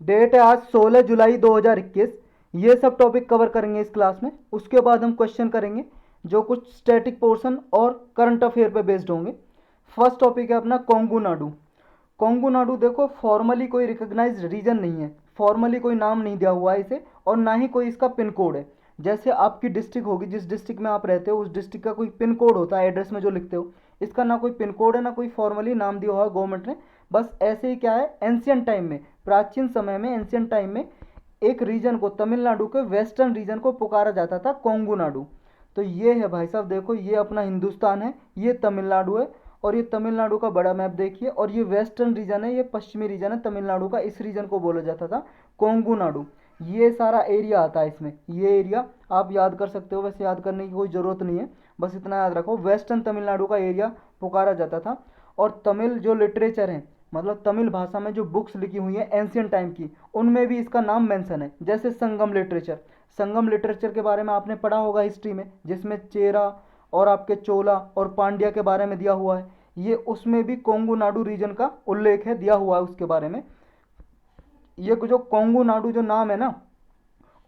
Date है आज 16 जुलाई 2021। ये सब टॉपिक कवर करेंगे इस क्लास में। उसके बाद हम क्वेश्चन करेंगे जो कुछ स्टैटिक पोर्शन और करंट अफेयर पे बेस्ड होंगे। फर्स्ट टॉपिक है अपना कोंगू नाडू। कोंगू नाडू देखो फॉर्मली कोई रिकॉग्नाइज्ड रीजन नहीं है, फॉर्मली कोई नाम नहीं दिया हुआ है इसे, और ना ही कोई इसका पिन कोड है। जैसे आपकी डिस्ट्रिक्ट होगी, जिस डिस्ट्रिक्ट में आप रहते हो उस डिस्ट्रिक्ट का कोई पिन कोड होता है एड्रेस में जो लिखते हो, इसका ना कोई पिन कोड है ना कोई फॉर्मली नाम दिया हुआ है गवर्नमेंट ने। बस ऐसे ही क्या है, एंशियंट टाइम में, प्राचीन समय में, एंशियंट टाइम में एक रीजन को, तमिलनाडु के वेस्टर्न रीजन को पुकारा जाता था कोंगू नाडु। तो ये है भाई साहब, देखो ये अपना हिंदुस्तान है, ये तमिलनाडु है, और ये तमिलनाडु का बड़ा मैप देखिए, और ये वेस्टर्न रीजन है, ये पश्चिमी रीजन है तमिलनाडु का। इस रीजन को बोला जाता था कोंगू नाडु। ये सारा एरिया आता है इसमें, ये एरिया आप याद कर सकते हो, वैसे याद करने की कोई ज़रूरत नहीं है, बस इतना याद रखो वेस्टर्न तमिलनाडु का एरिया पुकारा जाता था। और तमिल जो लिटरेचर है, मतलब तमिल भाषा में जो बुक्स लिखी हुई हैं एंशियंट टाइम की, उनमें भी इसका नाम मेंशन है। जैसे संगम लिटरेचर, संगम लिटरेचर के बारे में आपने पढ़ा होगा हिस्ट्री में, जिसमें चेरा और आपके चोला और पांड्या के बारे में दिया हुआ है। ये उसमें भी कोंगू नाडु रीजन का उल्लेख है, दिया हुआ है उसके बारे में। ये जो कोंगू नाडु जो नाम है ना,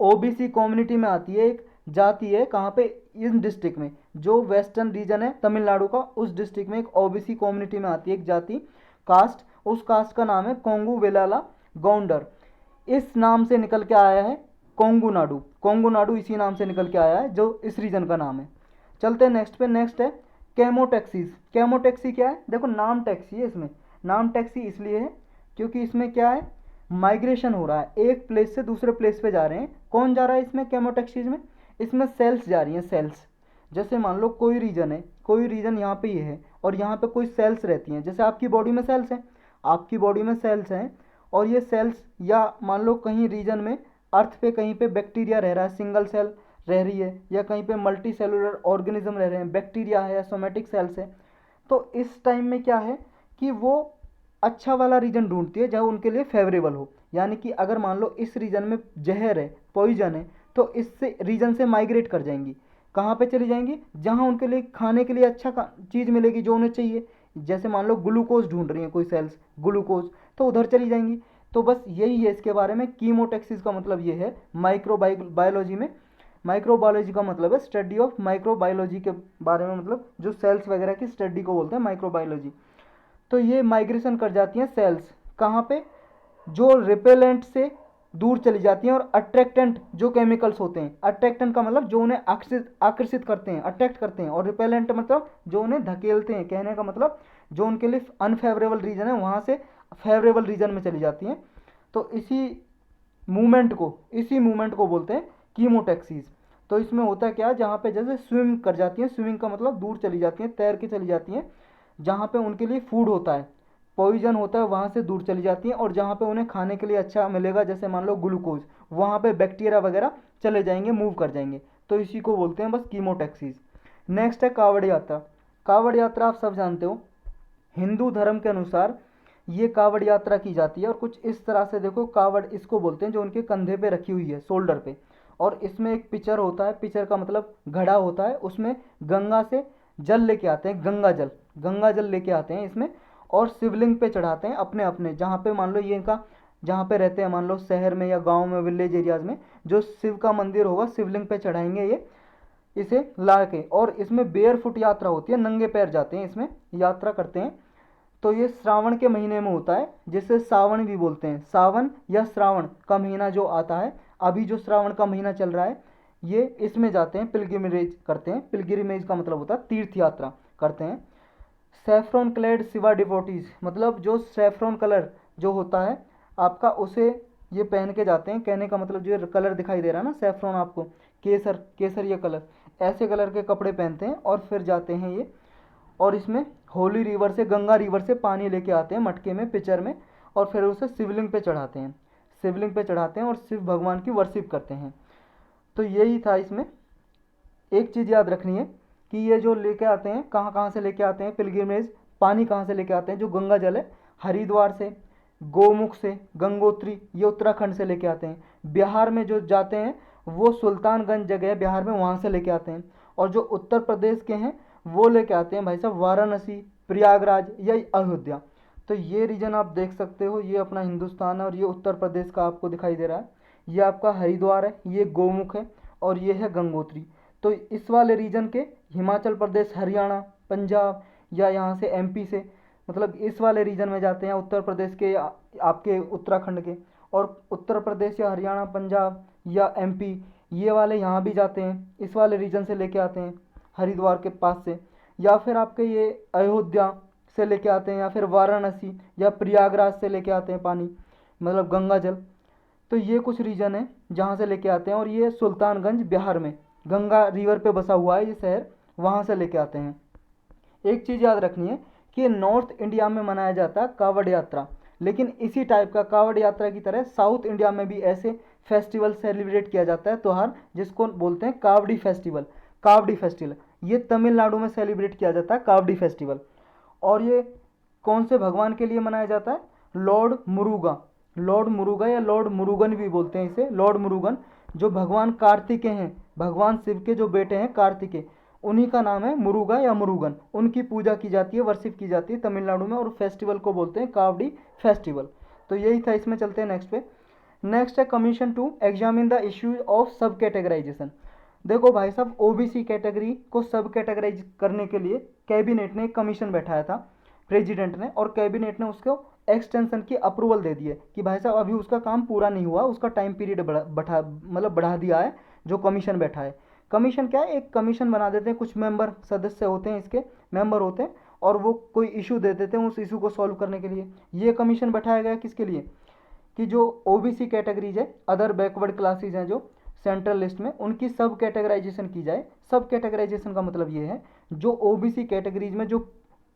ओबीसी कम्युनिटी में आती है, एक जाति है, कहाँ पे, इन डिस्ट्रिक्ट में, जो वेस्टर्न रीजन है तमिलनाडु का, उस डिस्ट्रिक्ट में एक ओबीसी कम्युनिटी में आती है एक जाति, कास्ट। उस कास्ट का नाम है कोंगू वेलाला गौंडर। इस नाम से निकल के आया है कोंगू नाडु। कोंगू नाडु इसी नाम से निकल के आया है, जो इस रीजन का नाम है। चलते हैं नेक्स्ट पे। नेक्स्ट है कैमोटैक्सीज। कैमोटैक्सी क्या है, देखो नाम टैक्सी है इसमें। नाम टैक्सी इसलिए है क्योंकि इसमें क्या है, माइग्रेशन हो रहा है, एक प्लेस से दूसरे प्लेस पे जा रहे हैं। कौन जा रहा है इसमें, कैमोटैक्सीज में? इसमें सेल्स जा रही हैं, सेल्स। जैसे मान लो कोई रीजन है, कोई रीजन यहाँ पे ये है, और यहाँ पे कोई सेल्स रहती हैं, जैसे आपकी बॉडी में सेल्स हैं, आपकी बॉडी में सेल्स हैं, और ये सेल्स, या मान लो कहीं रीजन में अर्थ पे कहीं पे बैक्टीरिया रह रहा है, सिंगल सेल रह रही है, या कहीं पे मल्टी सेलुलर ऑर्गेनिज्म रह रहे हैं, बैक्टीरिया है या सोमेटिक सेल्स है। तो इस टाइम में क्या है कि वो अच्छा वाला रीजन ढूंढती है जहाँ उनके लिए फेवरेबल हो। यानी कि अगर मान लो इस रीजन में जहर है, पॉइजन है, तो इससे रीजन से माइग्रेट कर जाएंगी। कहाँ पे चली जाएंगी, जहाँ उनके लिए खाने के लिए अच्छा चीज़ मिलेगी जो उन्हें चाहिए। जैसे मान लो ग्लूकोज ढूंढ रही है कोई सेल्स, ग्लूकोज, तो उधर चली जाएंगी। तो बस यही है इसके बारे में। कीमोटैक्सिस का मतलब ये है माइक्रोबायोलॉजी में, माइक्रोबायोलॉजी का मतलब है स्टडी ऑफ माइक्रोबायोलॉजी के बारे में, मतलब जो सेल्स वगैरह की स्टडी को बोलते हैं माइक्रोबायोलॉजी। तो ये माइग्रेशन कर जाती हैं सेल्स, कहाँ पे, जो रिपेलेंट से दूर चली जाती हैं, और अट्रैक्टेंट जो केमिकल्स होते हैं, अट्रैक्टेंट का मतलब जो उन्हें आकर्षित करते हैं, अट्रैक्ट करते हैं, और रिपेलेंट मतलब जो उन्हें धकेलते हैं, कहने का मतलब जो उनके लिए अनफेवरेबल रीजन है वहाँ से फेवरेबल रीजन में चली जाती हैं। तो इसी मूवमेंट को बोलते हैं कीमोटैक्सीज। तो इसमें होता क्या है, जहाँ पे जैसे स्विम कर जाती हैं, स्विमिंग का मतलब दूर चली जाती हैं, तैर के चली जाती हैं, जहाँ पे उनके लिए फूड होता है, पॉइजन होता है, वहाँ से दूर चली जाती हैं, और जहाँ पे उन्हें खाने के लिए अच्छा मिलेगा, जैसे मान लो ग्लूकोज, वहाँ पे बैक्टीरिया वगैरह चले जाएंगे, मूव कर जाएंगे। तो इसी को बोलते हैं बस कीमोटैक्सीज। नेक्स्ट है कावड़ यात्रा। कावड़ यात्रा आप सब जानते हो, हिंदू धर्म के अनुसार ये कावड़ यात्रा की जाती है, और कुछ इस तरह से देखो, कावड़ इसको बोलते हैं जो उनके कंधे पे रखी हुई है, शोल्डर पे, और इसमें एक पिचर होता है, पिचर का मतलब घड़ा होता है, उसमें गंगा से जल लेके आते हैं, गंगा जल लेके आते हैं इसमें, और शिवलिंग पे चढ़ाते हैं अपने अपने, जहाँ पे मान लो ये इनका, जहाँ पे रहते हैं, मान लो शहर में या गांव में, विलेज एरियाज में जो शिव का मंदिर होगा, शिवलिंग पे चढ़ाएंगे ये इसे ला के। और इसमें बेयर फुट यात्रा होती है, नंगे पैर जाते हैं इसमें, यात्रा करते हैं। तो ये श्रावण के महीने में होता है, जिसे सावन भी बोलते हैं। सावन या श्रावण का महीना जो आता है, अभी जो श्रावण का महीना चल रहा है, ये इसमें जाते हैं, पिलग्रिमेज करते हैं। पिलग्रिमेज का मतलब होता है तीर्थ यात्रा करते हैं। सेफ्रॉन क्लेड शिवा डिवोटीज, मतलब जो सेफ्रॉन कलर जो होता है आपका, उसे ये पहन के जाते हैं। कहने का मतलब जो ये कलर दिखाई दे रहा है ना सेफ्रॉन आपको, केसर, केसरिया कलर, ऐसे कलर के कपड़े पहनते हैं और फिर जाते हैं ये, और इसमें होली रिवर से, गंगा रिवर से पानी लेके आते हैं मटके में, पिचर में, और फिर उसे शिवलिंग पे चढ़ाते हैं, शिवलिंग पे चढ़ाते हैं और शिव भगवान की वर्शिप करते हैं। तो यही था इसमें। एक चीज़ याद रखनी है कि ये जो लेके आते हैं, कहाँ कहाँ से लेके आते हैं पिलग्रिमेज, पानी कहाँ से लेके आते हैं, जो गंगा जल है, हरिद्वार से, गोमुख से, गंगोत्री, ये उत्तराखंड से लेके आते हैं। बिहार में जो जाते हैं वो सुल्तानगंज जगह है बिहार में, वहाँ से लेके आते हैं। और जो उत्तर प्रदेश के हैं वो लेके आते हैं भाई साहब वाराणसी, प्रयागराज या अयोध्या। तो ये रीजन आप देख सकते हो, ये अपना हिंदुस्तान है और ये उत्तर प्रदेश का आपको दिखाई दे रहा है। ये आपका हरिद्वार है, ये गोमुख है और ये है गंगोत्री। तो इस वाले रीजन के हिमाचल प्रदेश, हरियाणा, पंजाब या यहाँ से एमपी से, मतलब इस वाले रीजन में जाते हैं, उत्तर प्रदेश के आपके उत्तराखंड के, और उत्तर प्रदेश या हरियाणा, पंजाब या एमपी ये वाले यहाँ भी जाते हैं, इस वाले रीजन से लेके आते हैं हरिद्वार के पास से, या फिर आपके ये अयोध्या से लेके आते हैं, या फिर वाराणसी या प्रयागराज से लेके आते हैं पानी, मतलब गंगा जल। तो ये कुछ रीजन है जहाँ से लेके आते हैं, और ये सुल्तानगंज बिहार में गंगा रिवर पे बसा हुआ है ये शहर, वहाँ से लेके आते हैं। एक चीज़ याद रखनी है कि नॉर्थ इंडिया में मनाया जाता है कावड़ यात्रा, लेकिन इसी टाइप का कावड़ यात्रा की तरह साउथ इंडिया में भी ऐसे फेस्टिवल सेलिब्रेट किया जाता है, त्यौहार, जिसको बोलते हैं कावड़ी फेस्टिवल। कावड़ी फेस्टिवल ये तमिलनाडु में सेलिब्रेट किया जाता है, कावड़ी फेस्टिवल। और ये कौन से भगवान के लिए मनाया जाता है? लॉर्ड मुरुगा, लॉर्ड मुरुगा या लॉर्ड मुरुगन भी बोलते हैं इसे, लॉर्ड मुरुगन, जो भगवान कार्तिकेय हैं, भगवान शिव के जो बेटे हैं कार्तिकेय, उन्हीं का नाम है मुरुगा या मुरुगन। उनकी पूजा की जाती है, वर्शिप की जाती है तमिलनाडु में, और फेस्टिवल को बोलते हैं कावड़ी फेस्टिवल। तो यही था, इसमें चलते हैं नेक्स्ट पे। नेक्स्ट है commission to examine the issue of sub categorisation. देखो भाई साहब, ओबीसी कैटेगरी को सब कैटेगराइज करने के लिए कैबिनेट ने एक कमीशन बैठाया था, प्रेसिडेंट ने, और कैबिनेट ने उसको एक्सटेंशन की अप्रूवल दे दी है कि भाई साहब अभी उसका काम पूरा नहीं हुआ, उसका टाइम पीरियड बढ़ा दिया है जो कमीशन बैठा है। कमीशन क्या है? एक कमीशन बना देते हैं, कुछ मेंबर सदस्य होते हैं, इसके मेंबर होते हैं, और वो कोई इशू दे देते हैं उस इशू को सॉल्व करने के लिए। ये कमीशन बैठाया गया किसके लिए? कि जो ओबीसी कैटेगरीज है, अदर बैकवर्ड क्लासेज हैं जो सेंट्रल लिस्ट में, उनकी सब कैटेगराइजेशन की जाए। सब कैटेगराइजेशन का मतलब ये है, जो ओबीसी कैटेगरीज में जो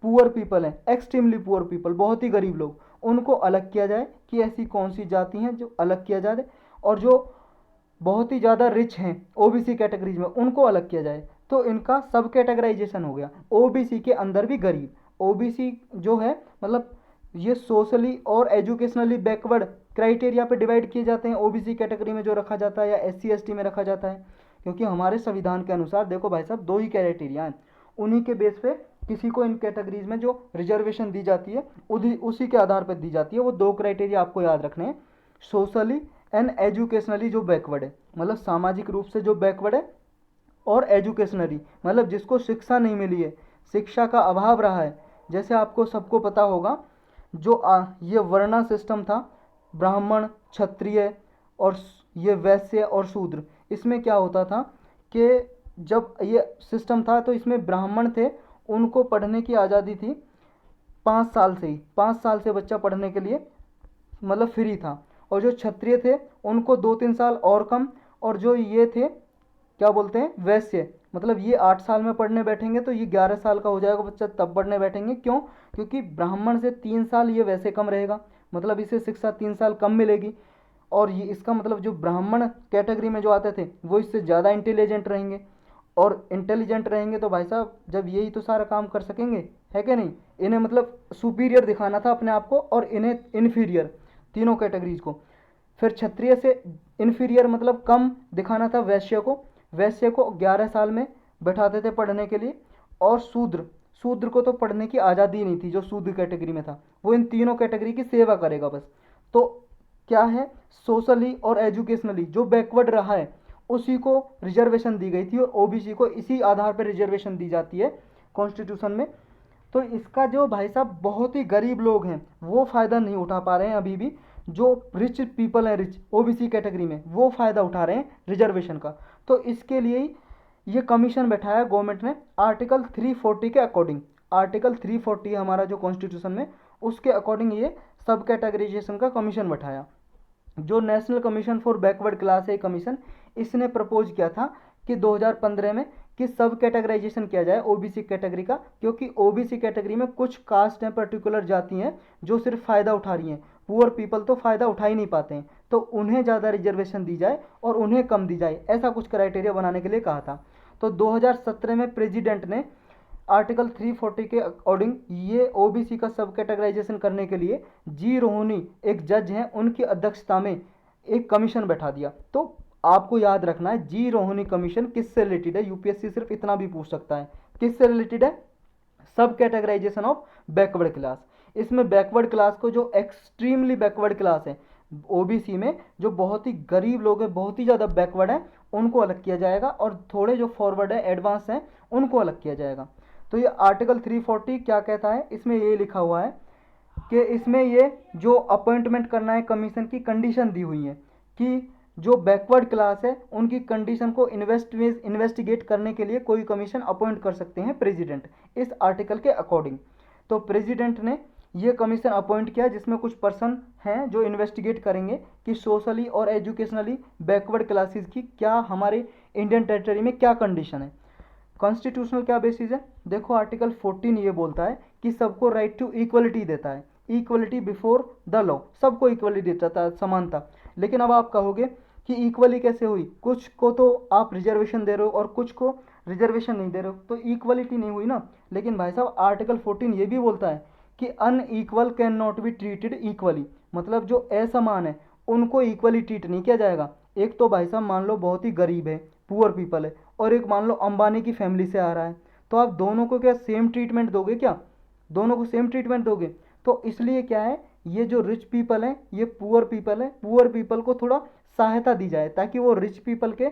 पुअर पीपल हैं, एक्सट्रीमली पुअर पीपल, बहुत ही गरीब लोग, उनको अलग किया जाए कि ऐसी कौन सी जाति हैं जो अलग किया जाए, और जो बहुत ही ज़्यादा रिच हैं ओबीसी कैटेगरीज में उनको अलग किया जाए। तो इनका सब कैटेगराइजेशन हो गया। ओबीसी के अंदर भी गरीब, ओबीसी जो है मतलब ये सोशली और एजुकेशनली बैकवर्ड क्राइटेरिया पे डिवाइड किए जाते हैं ओबीसी कैटेगरी में जो रखा जाता है, या एससी एसटी में रखा जाता है, क्योंकि हमारे संविधान के अनुसार देखो भाई साहब, दो ही क्राइटेरिया हैं, उन्हीं के बेस पे किसी को इन कैटेगरीज में जो रिजर्वेशन दी जाती है उसी के आधार पर दी जाती है। वो दो क्राइटेरिया आपको याद रखने हैं, सोशली एंड एजुकेशनली जो बैकवर्ड है, मतलब सामाजिक रूप से जो बैकवर्ड है, और एजुकेशनली मतलब जिसको शिक्षा नहीं मिली है, शिक्षा का अभाव रहा है। जैसे आपको सबको पता होगा, जो ये वर्णा सिस्टम था, ब्राह्मण, क्षत्रिय और ये वैश्य और शूद्र, इसमें क्या होता था कि जब ये सिस्टम था तो इसमें ब्राह्मण थे, उनको पढ़ने की आज़ादी थी 5 साल से ही, 5 साल से बच्चा पढ़ने के लिए मतलब फ्री था, और जो क्षत्रिय थे उनको 2-3 साल और कम, और जो ये थे क्या बोलते हैं वैश्य, मतलब ये 8 साल में पढ़ने बैठेंगे तो ये 11 साल का हो जाएगा बच्चा तब पढ़ने बैठेंगे। क्यों? क्योंकि ब्राह्मण से 3 साल ये वैसे कम रहेगा, मतलब इसे शिक्षा 3 साल कम मिलेगी, और ये इसका मतलब जो ब्राह्मण कैटेगरी में जो आते थे वो इससे ज़्यादा इंटेलिजेंट रहेंगे, और इंटेलिजेंट रहेंगे तो भाई साहब जब यही तो सारा काम कर सकेंगे, है कि नहीं? इन्हें मतलब सुपीरियर दिखाना था अपने आप को, और इन्हें इन्फीरियर, तीनों कैटेगरीज को। फिर क्षत्रिय से इन्फीरियर मतलब कम दिखाना था वैश्य को, वैश्य को 11 साल में बैठाते थे पढ़ने के लिए, और शूद्र, शूद्र को तो पढ़ने की आज़ादी नहीं थी, जो शूद्र कैटेगरी में था वो इन तीनों कैटेगरी की सेवा करेगा बस। तो क्या है, सोशली और एजुकेशनली जो बैकवर्ड रहा है उसी को रिजर्वेशन दी गई थी, और ओबीसी को इसी आधार पर रिजर्वेशन दी जाती है कॉन्स्टिट्यूशन में। तो इसका जो भाई साहब बहुत ही गरीब लोग हैं वो फ़ायदा नहीं उठा पा रहे हैं अभी भी, जो रिच पीपल हैं, रिच ओबीसी कैटेगरी में, वो फ़ायदा उठा रहे हैं रिजर्वेशन का। तो इसके लिए ही ये कमीशन बैठाया गवर्नमेंट ने आर्टिकल 340 के अकॉर्डिंग। आर्टिकल 340 हमारा जो कॉन्स्टिट्यूशन में, उसके अकॉर्डिंग ये सब कैटेगराइजेशन का कमीशन बैठाया। जो national commission for backward class है कमीशन, इसने प्रपोज किया था कि 2015 में कि सब कैटेगराइजेशन किया जाए ओबीसी कैटेगरी का, क्योंकि ओबीसी कैटेगरी में कुछ कास्ट हैं, पर्टिकुलर जाति हैं जो सिर्फ फ़ायदा उठा रही हैं, पुअर पीपल तो फ़ायदा उठा ही नहीं पाते हैं, तो उन्हें ज़्यादा रिजर्वेशन दी जाए और उन्हें कम दी जाए, ऐसा कुछ क्राइटेरिया बनाने के लिए कहा था। तो 2017 में प्रेसिडेंट ने आर्टिकल 340 के अकॉर्डिंग ये ओबीसी का सब कैटेगराइजेशन करने के लिए जी रोहनी एक जज हैं, उनकी अध्यक्षता में एक कमीशन बैठा दिया। तो आपको याद रखना है जी रोहनी कमीशन किससे रिलेटेड है, यूपीएससी सिर्फ इतना भी पूछ सकता है, किससे रिलेटेड है? सब कैटेगराइजेशन ऑफ बैकवर्ड क्लास। इसमें बैकवर्ड क्लास को, जो एक्सट्रीमली बैकवर्ड क्लास है ओबीसी में, जो बहुत ही गरीब लोग हैं, बहुत ही ज़्यादा बैकवर्ड है, उनको अलग किया जाएगा, और थोड़े जो फॉरवर्ड है, एडवांस हैं, उनको अलग किया जाएगा। तो ये आर्टिकल 340 क्या कहता है, इसमें ये लिखा हुआ है कि इसमें ये जो अपॉइंटमेंट करना है कमीशन की कंडीशन दी हुई है कि जो बैकवर्ड क्लास है उनकी कंडीशन को इन्वेस्टिगेट करने के लिए कोई कमीशन अपॉइंट कर सकते हैं प्रेसिडेंट, इस आर्टिकल के अकॉर्डिंग। तो प्रेसिडेंट ने ये कमीशन अपॉइंट किया जिसमें कुछ पर्सन हैं जो इन्वेस्टिगेट करेंगे कि सोशली और एजुकेशनली बैकवर्ड क्लासेस की क्या हमारे इंडियन टेरिटरी में क्या कंडीशन है। कॉन्स्टिट्यूशनल क्या बेसिस है, देखो आर्टिकल 14 ये बोलता है कि सबको राइट टू इक्वलिटी देता है, इक्वलिटी बिफोर द लॉ, सबको इक्वलिटी देता है, समानता। लेकिन अब आप कहोगे कि इक्वली कैसे हुई, कुछ को तो आप रिजर्वेशन दे रहे हो और कुछ को रिजर्वेशन नहीं दे रहे हो, तो इक्वलिटी नहीं हुई ना। लेकिन भाई साहब आर्टिकल 14 ये भी बोलता है कि unequal can not be treated equally, मतलब जो असमान है उनको इक्वली ट्रीट नहीं किया जाएगा। एक तो भाई साहब मान लो बहुत ही गरीब है, पुअर पीपल है, और एक मान लो अंबानी की फैमिली से आ रहा है, तो आप दोनों को क्या सेम ट्रीटमेंट दोगे क्या, दोनों को सेम ट्रीटमेंट दोगे। तो इसलिए क्या है, ये जो रिच पीपल है, ये पुअर पीपल है, पुअर पीपल को थोड़ा सहायता दी जाए ताकि वो रिच पीपल के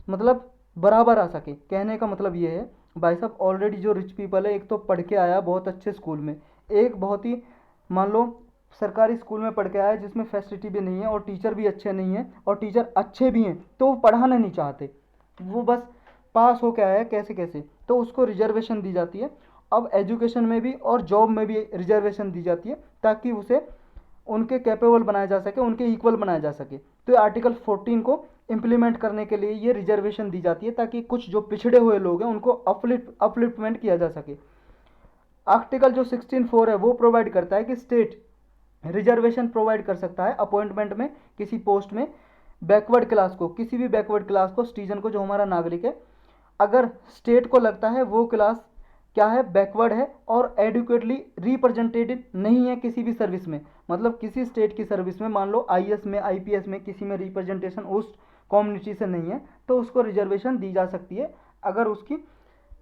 मतलब बराबर आ सके। कहने का मतलब ये है भाई साहब, ऑलरेडी जो रिच पीपल है एक तो पढ़ के आया बहुत अच्छे स्कूल में, एक बहुत ही मान लो सरकारी स्कूल में पढ़ के आया जिसमें फैसिलिटी भी नहीं है और टीचर भी अच्छे नहीं हैं, और टीचर अच्छे भी हैं तो वो पढ़ाना नहीं चाहते, वो बस पास हो के आया कैसे कैसे, तो उसको रिजर्वेशन दी जाती है। अब एजुकेशन में भी और जॉब में भी रिजर्वेशन दी जाती है ताकि उसे उनके कैपेबल बनाया जा सके, उनके इक्वल बनाया जा सके। तो ये आर्टिकल 14 को इम्प्लीमेंट करने के लिए ये रिजर्वेशन दी जाती है ताकि कुछ जो पिछड़े हुए लोग हैं उनको अपलिफ्टमेंट किया जा सके। आर्टिकल जो 16(4) है वो प्रोवाइड करता है कि स्टेट रिजर्वेशन प्रोवाइड कर सकता है अपॉइंटमेंट में किसी पोस्ट में बैकवर्ड क्लास को, किसी भी बैकवर्ड क्लास को, सिटीजन को, जो हमारा नागरिक है, अगर स्टेट को लगता है वो क्लास क्या है, बैकवर्ड है और एडुकेटली रिप्रेजेंटेटेड नहीं है किसी भी सर्विस में, मतलब किसी स्टेट की सर्विस में मान लो आईएएस में, आईपीएस में, किसी में रिप्रेजेंटेशन उस कम्युनिटी से नहीं है, तो उसको रिजर्वेशन दी जा सकती है। अगर उसकी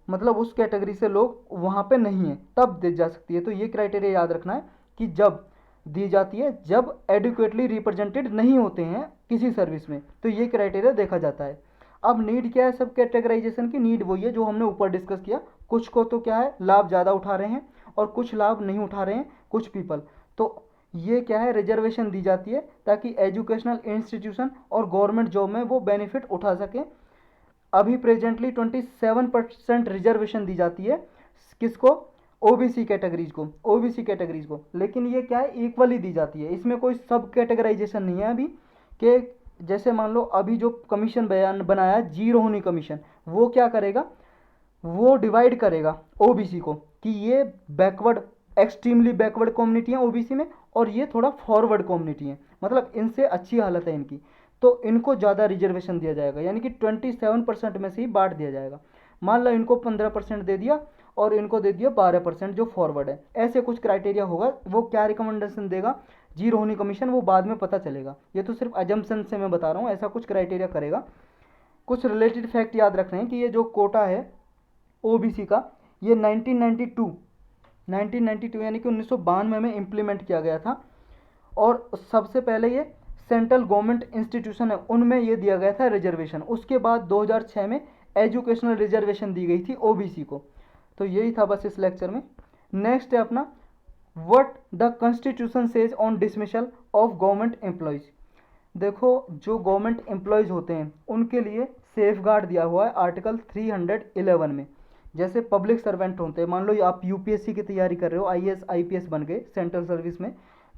मतलब उस कैटेगरी से लोग वहाँ पे नहीं है तब दी जा सकती है। तो ये क्राइटेरिया याद रखना है कि जब दी जाती है जब एडुकेटली रिप्रेजेंटेड नहीं होते हैं किसी सर्विस में, तो ये क्राइटेरिया देखा जाता है। अब नीड क्या है, सब कैटेगराइजेशन की नीड वही है जो हमने ऊपर डिस्कस किया। कुछ को तो क्या है लाभ ज़्यादा उठा रहे हैं और कुछ लाभ नहीं उठा रहे हैं कुछ पीपल, तो ये क्या है रिजर्वेशन दी जाती है ताकि एजुकेशनल इंस्टीट्यूशन और गवर्नमेंट जॉब में वो बेनिफिट उठा सकें। अभी प्रेजेंटली 27% रिजर्वेशन दी जाती है किसको, ओबीसी कैटेगरीज को, ओबीसी कैटेगरीज को, लेकिन ये क्या है इक्वली दी जाती है, इसमें कोई सब कैटेगराइजेशन नहीं है अभी कि जैसे मान लो अभी जो कमीशन बयान बनाया जीरो होनी कमीशन, वो क्या करेगा, वो डिवाइड करेगा ओबीसी को कि ये बैकवर्ड एक्सट्रीमली बैकवर्ड कम्युनिटी है ओबीसी में और ये थोड़ा फॉरवर्ड कम्युनिटी है, मतलब इनसे अच्छी हालत है इनकी, तो इनको ज़्यादा रिजर्वेशन दिया जाएगा, यानी कि 27% में से ही बांट दिया जाएगा। मान लो इनको 15% दे दिया और इनको दे दिया 12% जो फॉरवर्ड है, ऐसे कुछ क्राइटेरिया होगा। वो क्या रिकमेंडेशन देगा जीरो होनी कमीशन, वो बाद में पता चलेगा, ये तो सिर्फ अजम्पशन से मैं बता रहा हूँ, ऐसा कुछ क्राइटेरिया करेगा। कुछ रिलेटेड फैक्ट याद रख रहे हैं कि ये जो कोटा है ओबीसी का, ये 1992 यानी कि 1992 में इम्प्लीमेंट किया गया था, और सबसे पहले ये सेंट्रल गवर्नमेंट इंस्टीट्यूशन है उनमें ये दिया गया था रिजर्वेशन। उसके बाद 2006 में एजुकेशनल रिजर्वेशन दी गई थी ओबीसी को। तो यही था बस इस लेक्चर में। नेक्स्ट है अपना what the constitution says on dismissal of government employees. देखो जो गवर्नमेंट एम्प्लॉयज़ होते हैं उनके लिए सेफ गार्ड दिया हुआ है आर्टिकल 311 में। जैसे पब्लिक सर्वेंट होते हैं, मान लो आप यूपीएससी की तैयारी कर रहे हो, आईएएस आईपीएस बन गए सेंट्रल सर्विस में,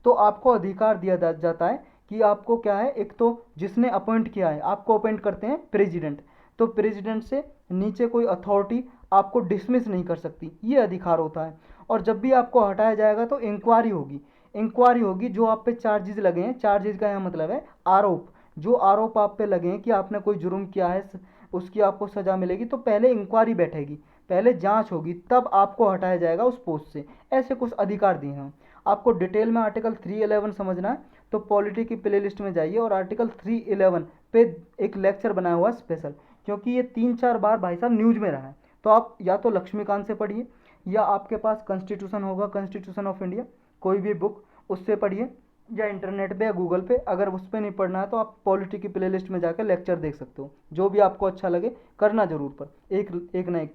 तो आपको अधिकार दिया जाता है कि आपको क्या है, एक तो जिसने अपॉइंट किया है आपको अपॉइंट करते हैं प्रेसिडेंट, तो प्रेसिडेंट से नीचे कोई अथॉरिटी आपको डिसमिस नहीं कर सकती, ये अधिकार होता है। और जब भी आपको हटाया जाएगा तो इंक्वायरी होगी, इंक्वायरी होगी जो आप पे चार्जेस लगे हैं, चार्जेस का यह मतलब है आरोप, जो आरोप आप पे लगे हैं कि आपने कोई जुर्म किया है उसकी आपको सज़ा मिलेगी, तो पहले इंक्वायरी बैठेगी, पहले जांच होगी, तब आपको हटाया जाएगा उस पोस्ट से। ऐसे कुछ अधिकार दिए हैं। आपको डिटेल में आर्टिकल 311 समझना है तो पॉलिटी की प्ले लिस्ट में जाइए और आर्टिकल 311 पे एक लेक्चर बनाया हुआ स्पेशल, क्योंकि ये 3-4 बार भाई साहब न्यूज में रहा है। तो आप या तो लक्ष्मीकांत से पढ़िए या आपके पास कॉन्स्टिट्यूशन होगा, कॉन्स्टिट्यूशन ऑफ इंडिया, कोई भी बुक उससे पढ़िए, या इंटरनेट पे या गूगल पे। अगर उस पर नहीं पढ़ना है तो आप पॉलिटी की प्लेलिस्ट में जाकर लेक्चर देख सकते हो, जो भी आपको अच्छा लगे करना जरूर, पर एक ना एक।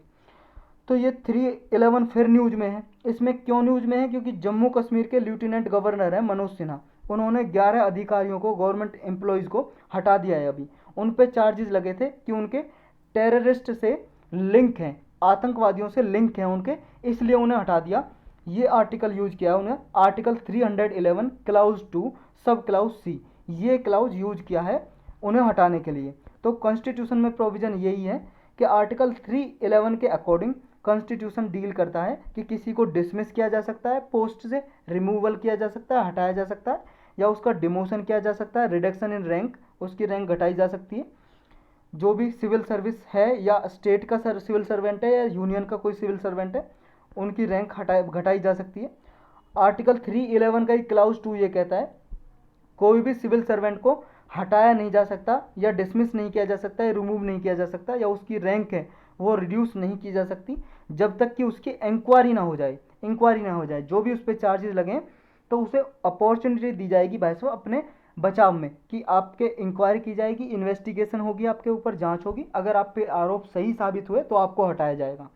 तो ये 311 फिर न्यूज में है। इसमें क्यों न्यूज में है? क्योंकि जम्मू कश्मीर के लेफ्टिनेंट गवर्नर है मनोज सिन्हा, उन्होंने 11 अधिकारियों को, गवर्नमेंट एम्प्लॉयज़ को हटा दिया है अभी। उन पे चार्जेस लगे थे कि उनके टेररिस्ट से लिंक हैं, आतंकवादियों से लिंक हैं उनके, इसलिए उन्हें हटा दिया। ये आर्टिकल यूज किया उन्हें, आर्टिकल 311 क्लाउज 2 सब क्लाउज सी, ये क्लाउज यूज किया है उन्हें हटाने के लिए। तो कॉन्स्टिट्यूशन में प्रोविजन यही है कि आर्टिकल 311 के अकॉर्डिंग कॉन्स्टिट्यूशन डील करता है कि किसी को डिसमिस किया जा सकता है पोस्ट से, रिमूवल किया जा सकता है, हटाया जा सकता है, या उसका डिमोशन किया जा सकता है, रिडक्शन इन रैंक, उसकी रैंक घटाई जा सकती है। जो भी सिविल सर्विस है, या स्टेट का सिविल सर्वेंट है या यूनियन का कोई सिविल सर्वेंट है, उनकी रैंक घटाई जा सकती है। आर्टिकल 311 का ही क्लाउज 2 ये कहता है कोई भी सिविल सर्वेंट को हटाया नहीं जा सकता, या डिसमिस नहीं किया जा सकता, या रिमूव नहीं किया जा सकता, या उसकी रैंक है वो रिड्यूस नहीं की जा सकती, जब तक कि उसकी इंक्वायरी ना हो जाए। इंक्वायरी ना हो जाए, जो भी उस पर चार्जेस लगे तो उसे अपॉर्चुनिटी दी जाएगी भाई साहब अपने बचाव में, कि आपके इंक्वायरी की जाएगी, इन्वेस्टिगेशन होगी, आपके ऊपर जांच होगी, अगर आप पे आरोप सही साबित हुए तो आपको हटाया जाएगा।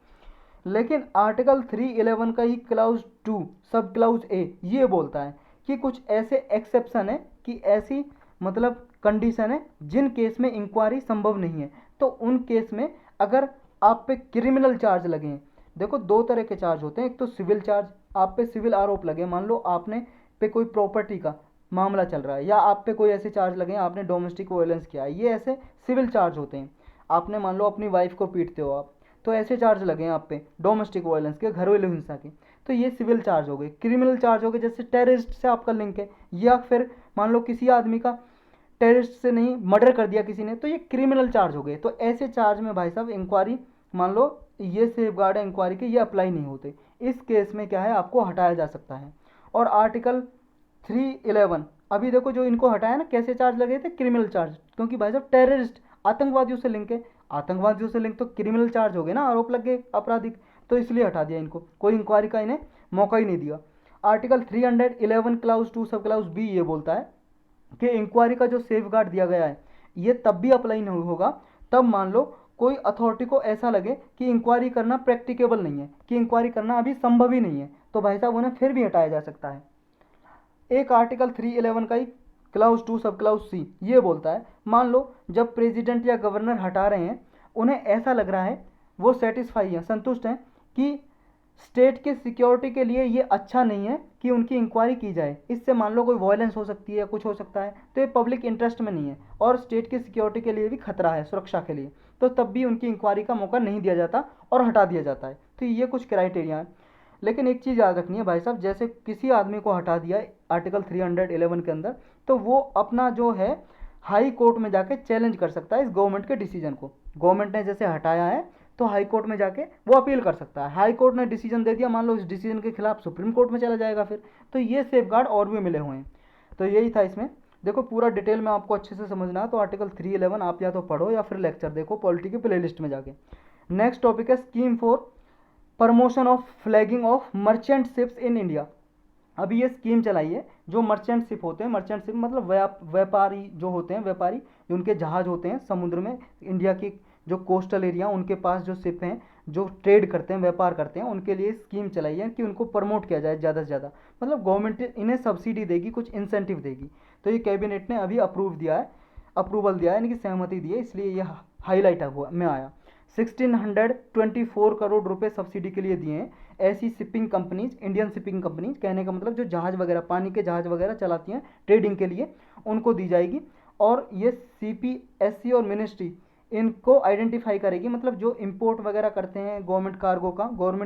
लेकिन आर्टिकल 311 का ही क्लाउज 2 सब क्लाउज ए ये बोलता है कि कुछ ऐसे एक्सेप्शन है, कि ऐसी मतलब कंडीशन है जिन केस में इंक्वायरी संभव नहीं है। तो उन केस में अगर आप पे क्रिमिनल चार्ज लगे हैं, देखो दो तरह के चार्ज होते हैं, एक तो सिविल चार्ज, आप पे सिविल आरोप लगे, मान लो आपने पे कोई प्रॉपर्टी का मामला चल रहा है, या आप पे कोई ऐसे चार्ज लगे हैं आपने डोमेस्टिक वायलेंस किया है, ये ऐसे सिविल चार्ज होते हैं। आपने मान लो अपनी वाइफ को पीटते हो आप, तो ऐसे चार्ज लगे हैं आप पे डोमेस्टिक वायलेंस के, घरेलू हिंसा के, तो ये सिविल चार्ज हो गए। क्रिमिनल चार्ज हो गए जैसे टेररिस्ट से आपका लिंक है, या फिर मान लो किसी आदमी का टेररिस्ट से नहीं, मर्डर कर दिया किसी ने, तो ये क्रिमिनल चार्ज हो गए। तो ऐसे चार्ज में भाई साहब इंक्वायरी, मान लो ये सेफ गार्ड है इंक्वायरी के, ये अप्लाई नहीं होते। इस केस में क्या है, आपको हटाया जा सकता है। और आर्टिकल 311 अभी देखो जो इनको हटाया ना, कैसे चार्ज लगे थे? क्रिमिनल चार्ज, क्योंकि भाई साहब टेररिस्ट आतंकवादियों से लिंक है, आतंकवादियों से लिंक तो क्रिमिनल चार्ज हो गए ना, आरोप लग गए आपराधिक, तो इसलिए हटा दिया इनको, कोई इंक्वायरी का इन्हें मौका ही नहीं दिया। आर्टिकल 311 क्लाउज 2 सब क्लाउज बी ये बोलता है कि इंक्वायरी का जो सेफ गार्ड दिया गया है ये तब भी अप्लाई नहीं होगा, तब मान लो कोई अथॉरिटी को ऐसा लगे कि इंक्वायरी करना प्रैक्टिकेबल नहीं है, कि इंक्वायरी करना अभी संभव ही नहीं है, तो भाई साहब उन्हें फिर भी हटाया जा सकता है। एक आर्टिकल 311 का ही क्लाउज 2 सब क्लाउज सी ये बोलता है, मान लो जब प्रेसिडेंट या गवर्नर हटा रहे हैं, उन्हें ऐसा लग रहा है, वो सेटिस्फाई हैं, संतुष्ट हैं कि स्टेट के सिक्योरिटी के लिए ये अच्छा नहीं है कि उनकी इंक्वायरी की जाए, इससे मान लो कोई वायलेंस हो सकती है या कुछ हो सकता है, तो ये पब्लिक इंटरेस्ट में नहीं है और स्टेट की सिक्योरिटी के लिए भी खतरा है, सुरक्षा के लिए, तो तब भी उनकी इंक्वायरी का मौका नहीं दिया जाता और हटा दिया जाता है। तो ये कुछ क्राइटेरिया है। लेकिन एक चीज़ याद रखनी है भाई साहब, जैसे किसी आदमी को हटा दिया आर्टिकल 311 के अंदर, तो वो अपना जो है हाई कोर्ट में जाके चैलेंज कर सकता है इस गवर्नमेंट के डिसीजन को। गवर्नमेंट ने जैसे हटाया है तो हाई कोर्ट में जाके वो अपील कर सकता है। हाई कोर्ट ने डिसीजन दे दिया, मान लो इस डिसीजन के खिलाफ सुप्रीम कोर्ट में चला जाएगा फिर, तो ये सेफ गार्ड और भी मिले हुए हैं। तो यही था इसमें। देखो पूरा डिटेल में आपको अच्छे से समझना है तो आर्टिकल 311 आप या तो पढ़ो या फिर लेक्चर देखो पॉलिटी की प्लेलिस्ट में जाके। नेक्स्ट टॉपिक है scheme for promotion of flagging of merchant ships in India. अभी ये स्कीम चलाई है, जो मर्चेंट शिप होते हैं, मर्चेंट शिप मतलब व्यापारी जो होते हैं, व्यापारी जो उनके जहाज होते हैं समुद्र में, इंडिया की जो कोस्टल एरिया उनके पास जो शिप हैं जो ट्रेड करते हैं, व्यापार करते हैं, उनके लिए स्कीम चलाई है कि उनको प्रमोट किया जाए ज़्यादा से ज़्यादा, मतलब गवर्नमेंट इन्हें सब्सिडी देगी, कुछ इंसेंटिव देगी। तो ये कैबिनेट ने अभी अप्रूव दिया है, अप्रूवल दिया है, यानी कि सहमति दी है, इसलिए ये हाईलाइट हुआ में आया। 1624 करोड़ रुपए सब्सिडी के लिए दिए हैं ऐसी shipping companies, Indian shipping companies, कहने का मतलब जो जहाज वगैरह, पानी के जहाज वगैरह चलाती हैं ट्रेडिंग के लिए, उनको दी जाएगी। और ये CPSC और मिनिस्ट्री इनको आइडेंटिफाई करेगी, मतलब जो इंपोर्ट वगैरह करते हैं गवर्नमेंट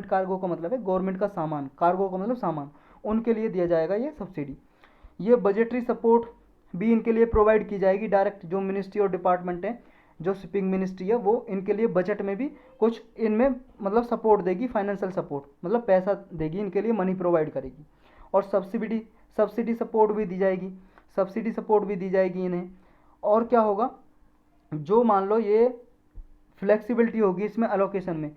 कार्गो का मतलब है गवर्नमेंट का सामान, कार्गो का मतलब सामान, उनके लिए दिया जाएगा ये सब्सिडी। ये बजटरी सपोर्ट भी इनके लिए प्रोवाइड की जाएगी डायरेक्ट, जो मिनिस्ट्री और डिपार्टमेंट है, जो शिपिंग मिनिस्ट्री है वो इनके लिए बजट में भी कुछ इनमें मतलब सपोर्ट देगी, फाइनेंशियल सपोर्ट मतलब पैसा देगी, इनके लिए मनी प्रोवाइड करेगी। और सब्सिडी सपोर्ट भी दी जाएगी, सब्सिडी सपोर्ट भी दी जाएगी इन्हें। और क्या होगा, जो मान लो ये फ्लेक्सिबिलिटी होगी इसमें अलोकेशन में,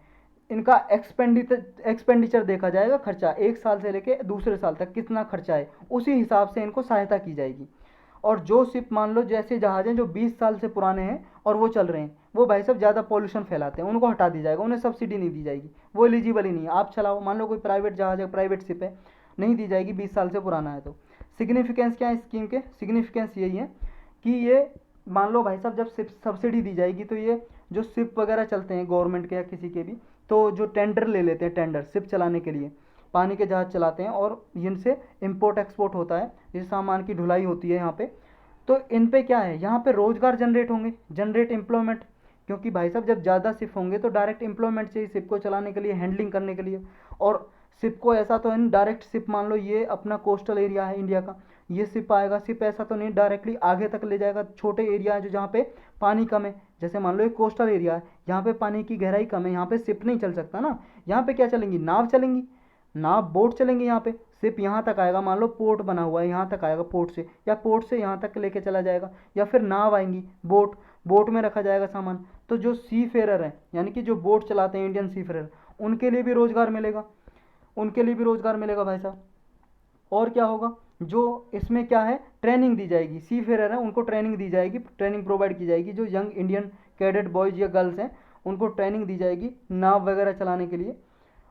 इनका एक्सपेंडिचर देखा जाएगा, खर्चा एक साल से लेके दूसरे साल तक कितना खर्चा है, उसी हिसाब से इनको सहायता की जाएगी। और जो शिप मान लो जैसे जहाज हैं जो 20 साल से पुराने हैं और वो चल रहे हैं, वो भाई साहब ज़्यादा पॉल्यूशन फैलाते हैं, उनको हटा दी जाएगा, उन्हें सब्सिडी नहीं दी जाएगी, वो एलिजिबल ही नहीं है। आप चलाओ, मान लो कोई प्राइवेट जहाज है, प्राइवेट शिप है, नहीं दी जाएगी, 20 साल से पुराना है तो। सिग्निफिकेंस क्या है स्कीम के? सिग्निफिकेंस यही है कि ये मान लो भाई साहब जब शिप सब्सिडी दी जाएगी तो ये जो शिप वगैरह चलते हैं गवर्नमेंट के या किसी के भी, तो जो टेंडर ले लेते हैं, टेंडर शिप चलाने के लिए, पानी के जहाज चलाते हैं और इनसे इंपोर्ट एक्सपोर्ट होता है, जैसे सामान की ढुलाई होती है यहाँ पे, तो इन पे क्या है, यहाँ पे रोजगार जनरेट होंगे, जनरेट एम्प्लॉयमेंट। क्योंकि भाई साहब जब ज़्यादा शिप होंगे तो डायरेक्ट एम्प्लॉयमेंट चाहिए शिप को चलाने के लिए, हैंडलिंग करने के लिए। और शिप को ऐसा तो है डायरेक्ट शिप, मान लो ये अपना कोस्टल एरिया है इंडिया का, ये शिप आएगा, शिप ऐसा तो नहीं डायरेक्टली आगे तक ले जाएगा, छोटे एरिया है जो जहाँ पे पानी कम है, जैसे मान लो एक कोस्टल एरिया है, यहाँ पे पानी की गहराई कम है, यहाँ पे शिप नहीं चल सकता ना, यहाँ पे क्या चलेंगी, नाव चलेंगी, नाव बोट चलेंगी, यहाँ पे सिर्फ यहाँ तक आएगा, मान लो पोर्ट बना हुआ है यहाँ तक आएगा पोर्ट से, या पोर्ट से यहाँ तक लेके चला जाएगा, या फिर नाव आएंगी, बोट, बोट में रखा जाएगा सामान। तो जो सी फेरर है, यानी कि जो बोट चलाते हैं इंडियन सी फेरर, उनके लिए भी रोजगार मिलेगा, उनके लिए भी रोजगार मिलेगा भाई साहब। और क्या होगा, जो इसमें क्या है, ट्रेनिंग दी जाएगी, सी फेरर है उनको ट्रेनिंग दी जाएगी, ट्रेनिंग प्रोवाइड की जाएगी, जो यंग इंडियन कैडेट बॉयज़ या गर्ल्स हैं उनको ट्रेनिंग दी जाएगी नाव वगैरह चलाने के लिए,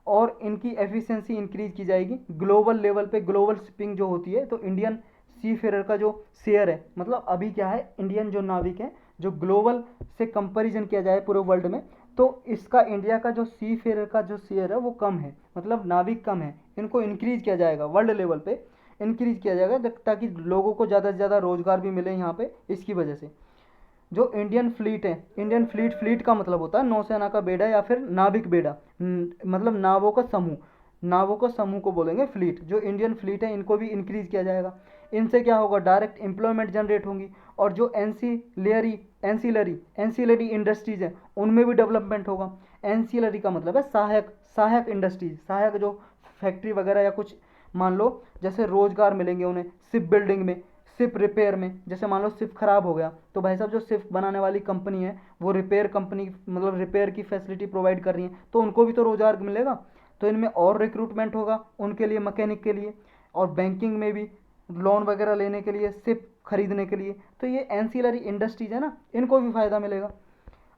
और इनकी एफिशिएंसी इंक्रीज की जाएगी। ग्लोबल लेवल पे ग्लोबल शिपिंग जो होती है, तो इंडियन सी फेरर का जो शेयर है, मतलब अभी क्या है, इंडियन जो नाविक हैं जो ग्लोबल से कंपैरिजन किया जाए पूरे वर्ल्ड में, तो इसका इंडिया का जो सी फेरर का जो शेयर है वो कम है, मतलब नाविक कम है, इनको इंक्रीज किया जाएगा, वर्ल्ड लेवल पे इंक्रीज किया जाएगा, ताकि लोगों को ज़्यादा से ज़्यादा रोजगार भी मिले यहाँ पे इसकी वजह से। जो इंडियन फ्लीट है, इंडियन फ्लीट, फ्लीट का मतलब होता है नौसेना का बेड़ा या फिर नाविक बेड़ा, मतलब नावों का समूह, नावों का समूह को बोलेंगे फ्लीट। जो इंडियन फ्लीट है इनको भी इंक्रीज किया जाएगा, इनसे क्या होगा, डायरेक्ट एम्प्लॉयमेंट जनरेट होंगी, और जो एंसीलरी इंडस्ट्रीज है उनमें भी डेवलपमेंट होगा। एंसीलरी का मतलब है सहायक, सहायक इंडस्ट्रीज, सहायक जो फैक्ट्री वगैरह या कुछ, मान लो जैसे रोजगार मिलेंगे उन्हें शिप बिल्डिंग में, शिप रिपेयर में, जैसे मान लो शिप खराब हो गया तो भाई साहब जो शिप बनाने वाली कंपनी है वो रिपेयर कंपनी, मतलब रिपेयर की फैसिलिटी प्रोवाइड कर रही है, तो उनको भी तो रोजगार मिलेगा, तो इनमें और रिक्रूटमेंट होगा उनके लिए, मैकेनिक के लिए, और बैंकिंग में भी लोन वगैरह लेने के लिए, शिप खरीदने के लिए, तो ये एंसीलरी इंडस्ट्रीज है ना, इनको भी फ़ायदा मिलेगा।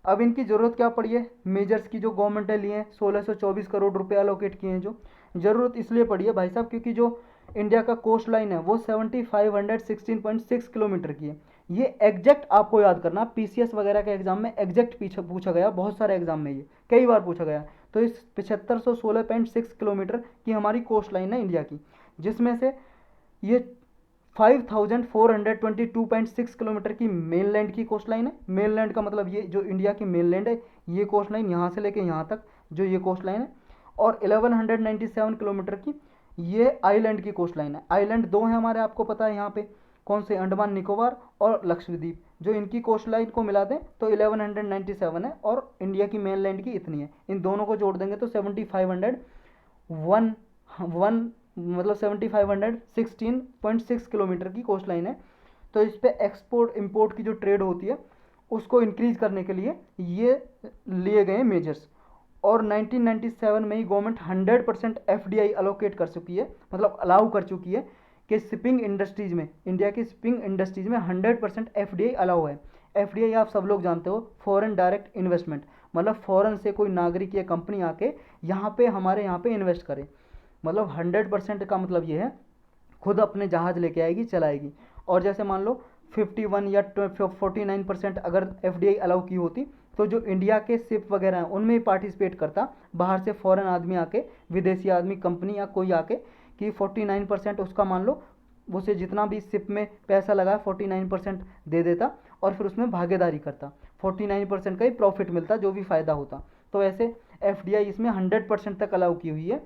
अब इनकी ज़रूरत क्या पड़ी है, मेजर्स की जो गवर्नमेंट ने लिए हैं, 1624 करोड़ रुपए अलोकेट किए हैं, जो ज़रूरत इसलिए पड़ी है भाई साहब क्योंकि जो इंडिया का कोस्ट लाइन है वो 7516.6 किलोमीटर की है। ये एग्जैक्ट आपको याद करना, पीसीएस वगैरह के एग्जाम में एग्जैक्ट पीछे पूछा गया, बहुत सारे एग्जाम में ये कई बार पूछा गया। तो इस 7516.6 किलोमीटर की हमारी कोस्ट लाइन है इंडिया की, जिसमें से ये 5422.6 किलोमीटर की मेनलैंड की कोस्ट लाइन है। मेनलैंड का मतलब ये जो इंडिया की मेनलैंड है, ये कोस्ट लाइन यहाँ से लेके यहाँ तक जो ये कोस्ट लाइन है, और 1197 किलोमीटर की ये आइलैंड की कोस्ट लाइन है। आइलैंड दो हैं हमारे, आपको पता है यहाँ पे कौन से, अंडमान निकोबार और लक्षद्वीप, जो इनकी कोस्ट लाइन को मिला दें तो 1197 है, और इंडिया की मेनलैंड की इतनी है, इन दोनों को जोड़ देंगे तो 7501 मतलब 7516.6 किलोमीटर की कोस्ट लाइन है। तो इस पर एक्सपोर्ट इंपोर्ट की जो ट्रेड होती है उसको इंक्रीज करने के लिए ये लिए गए मेजर्स। और 1997 में ही गवर्नमेंट 100% एफडीआई अलोकेट कर चुकी है, मतलब अलाउ कर चुकी है कि शिपिंग इंडस्ट्रीज में, इंडिया की शिपिंग इंडस्ट्रीज में 100% एफडीआई अलाउ है। एफडीआई आप सब लोग जानते हो, फॉरेन डायरेक्ट इन्वेस्टमेंट, मतलब फॉरेन से कोई नागरिक या कंपनी आके यहाँ पे हमारे यहाँ पे इन्वेस्ट करे, मतलब 100% का मतलब ये है खुद अपने जहाज़ लेके आएगी, चलाएगी। और जैसे मान लो 51 या 49% अगर एफडीआई अलाउ की होती तो जो इंडिया के शिप वगैरह हैं उनमें ही पार्टिसिपेट करता, बाहर से फॉरेन आदमी आके, विदेशी आदमी, कंपनी या कोई आके, कि 49% उसका मान लो उसे जितना भी शिप में पैसा लगा 49% दे देता, और फिर उसमें भागीदारी करता, 49% का ही प्रॉफिट मिलता, जो भी फ़ायदा होता। तो ऐसे एफडीआई इसमें 100% तक अलाउ की हुई है,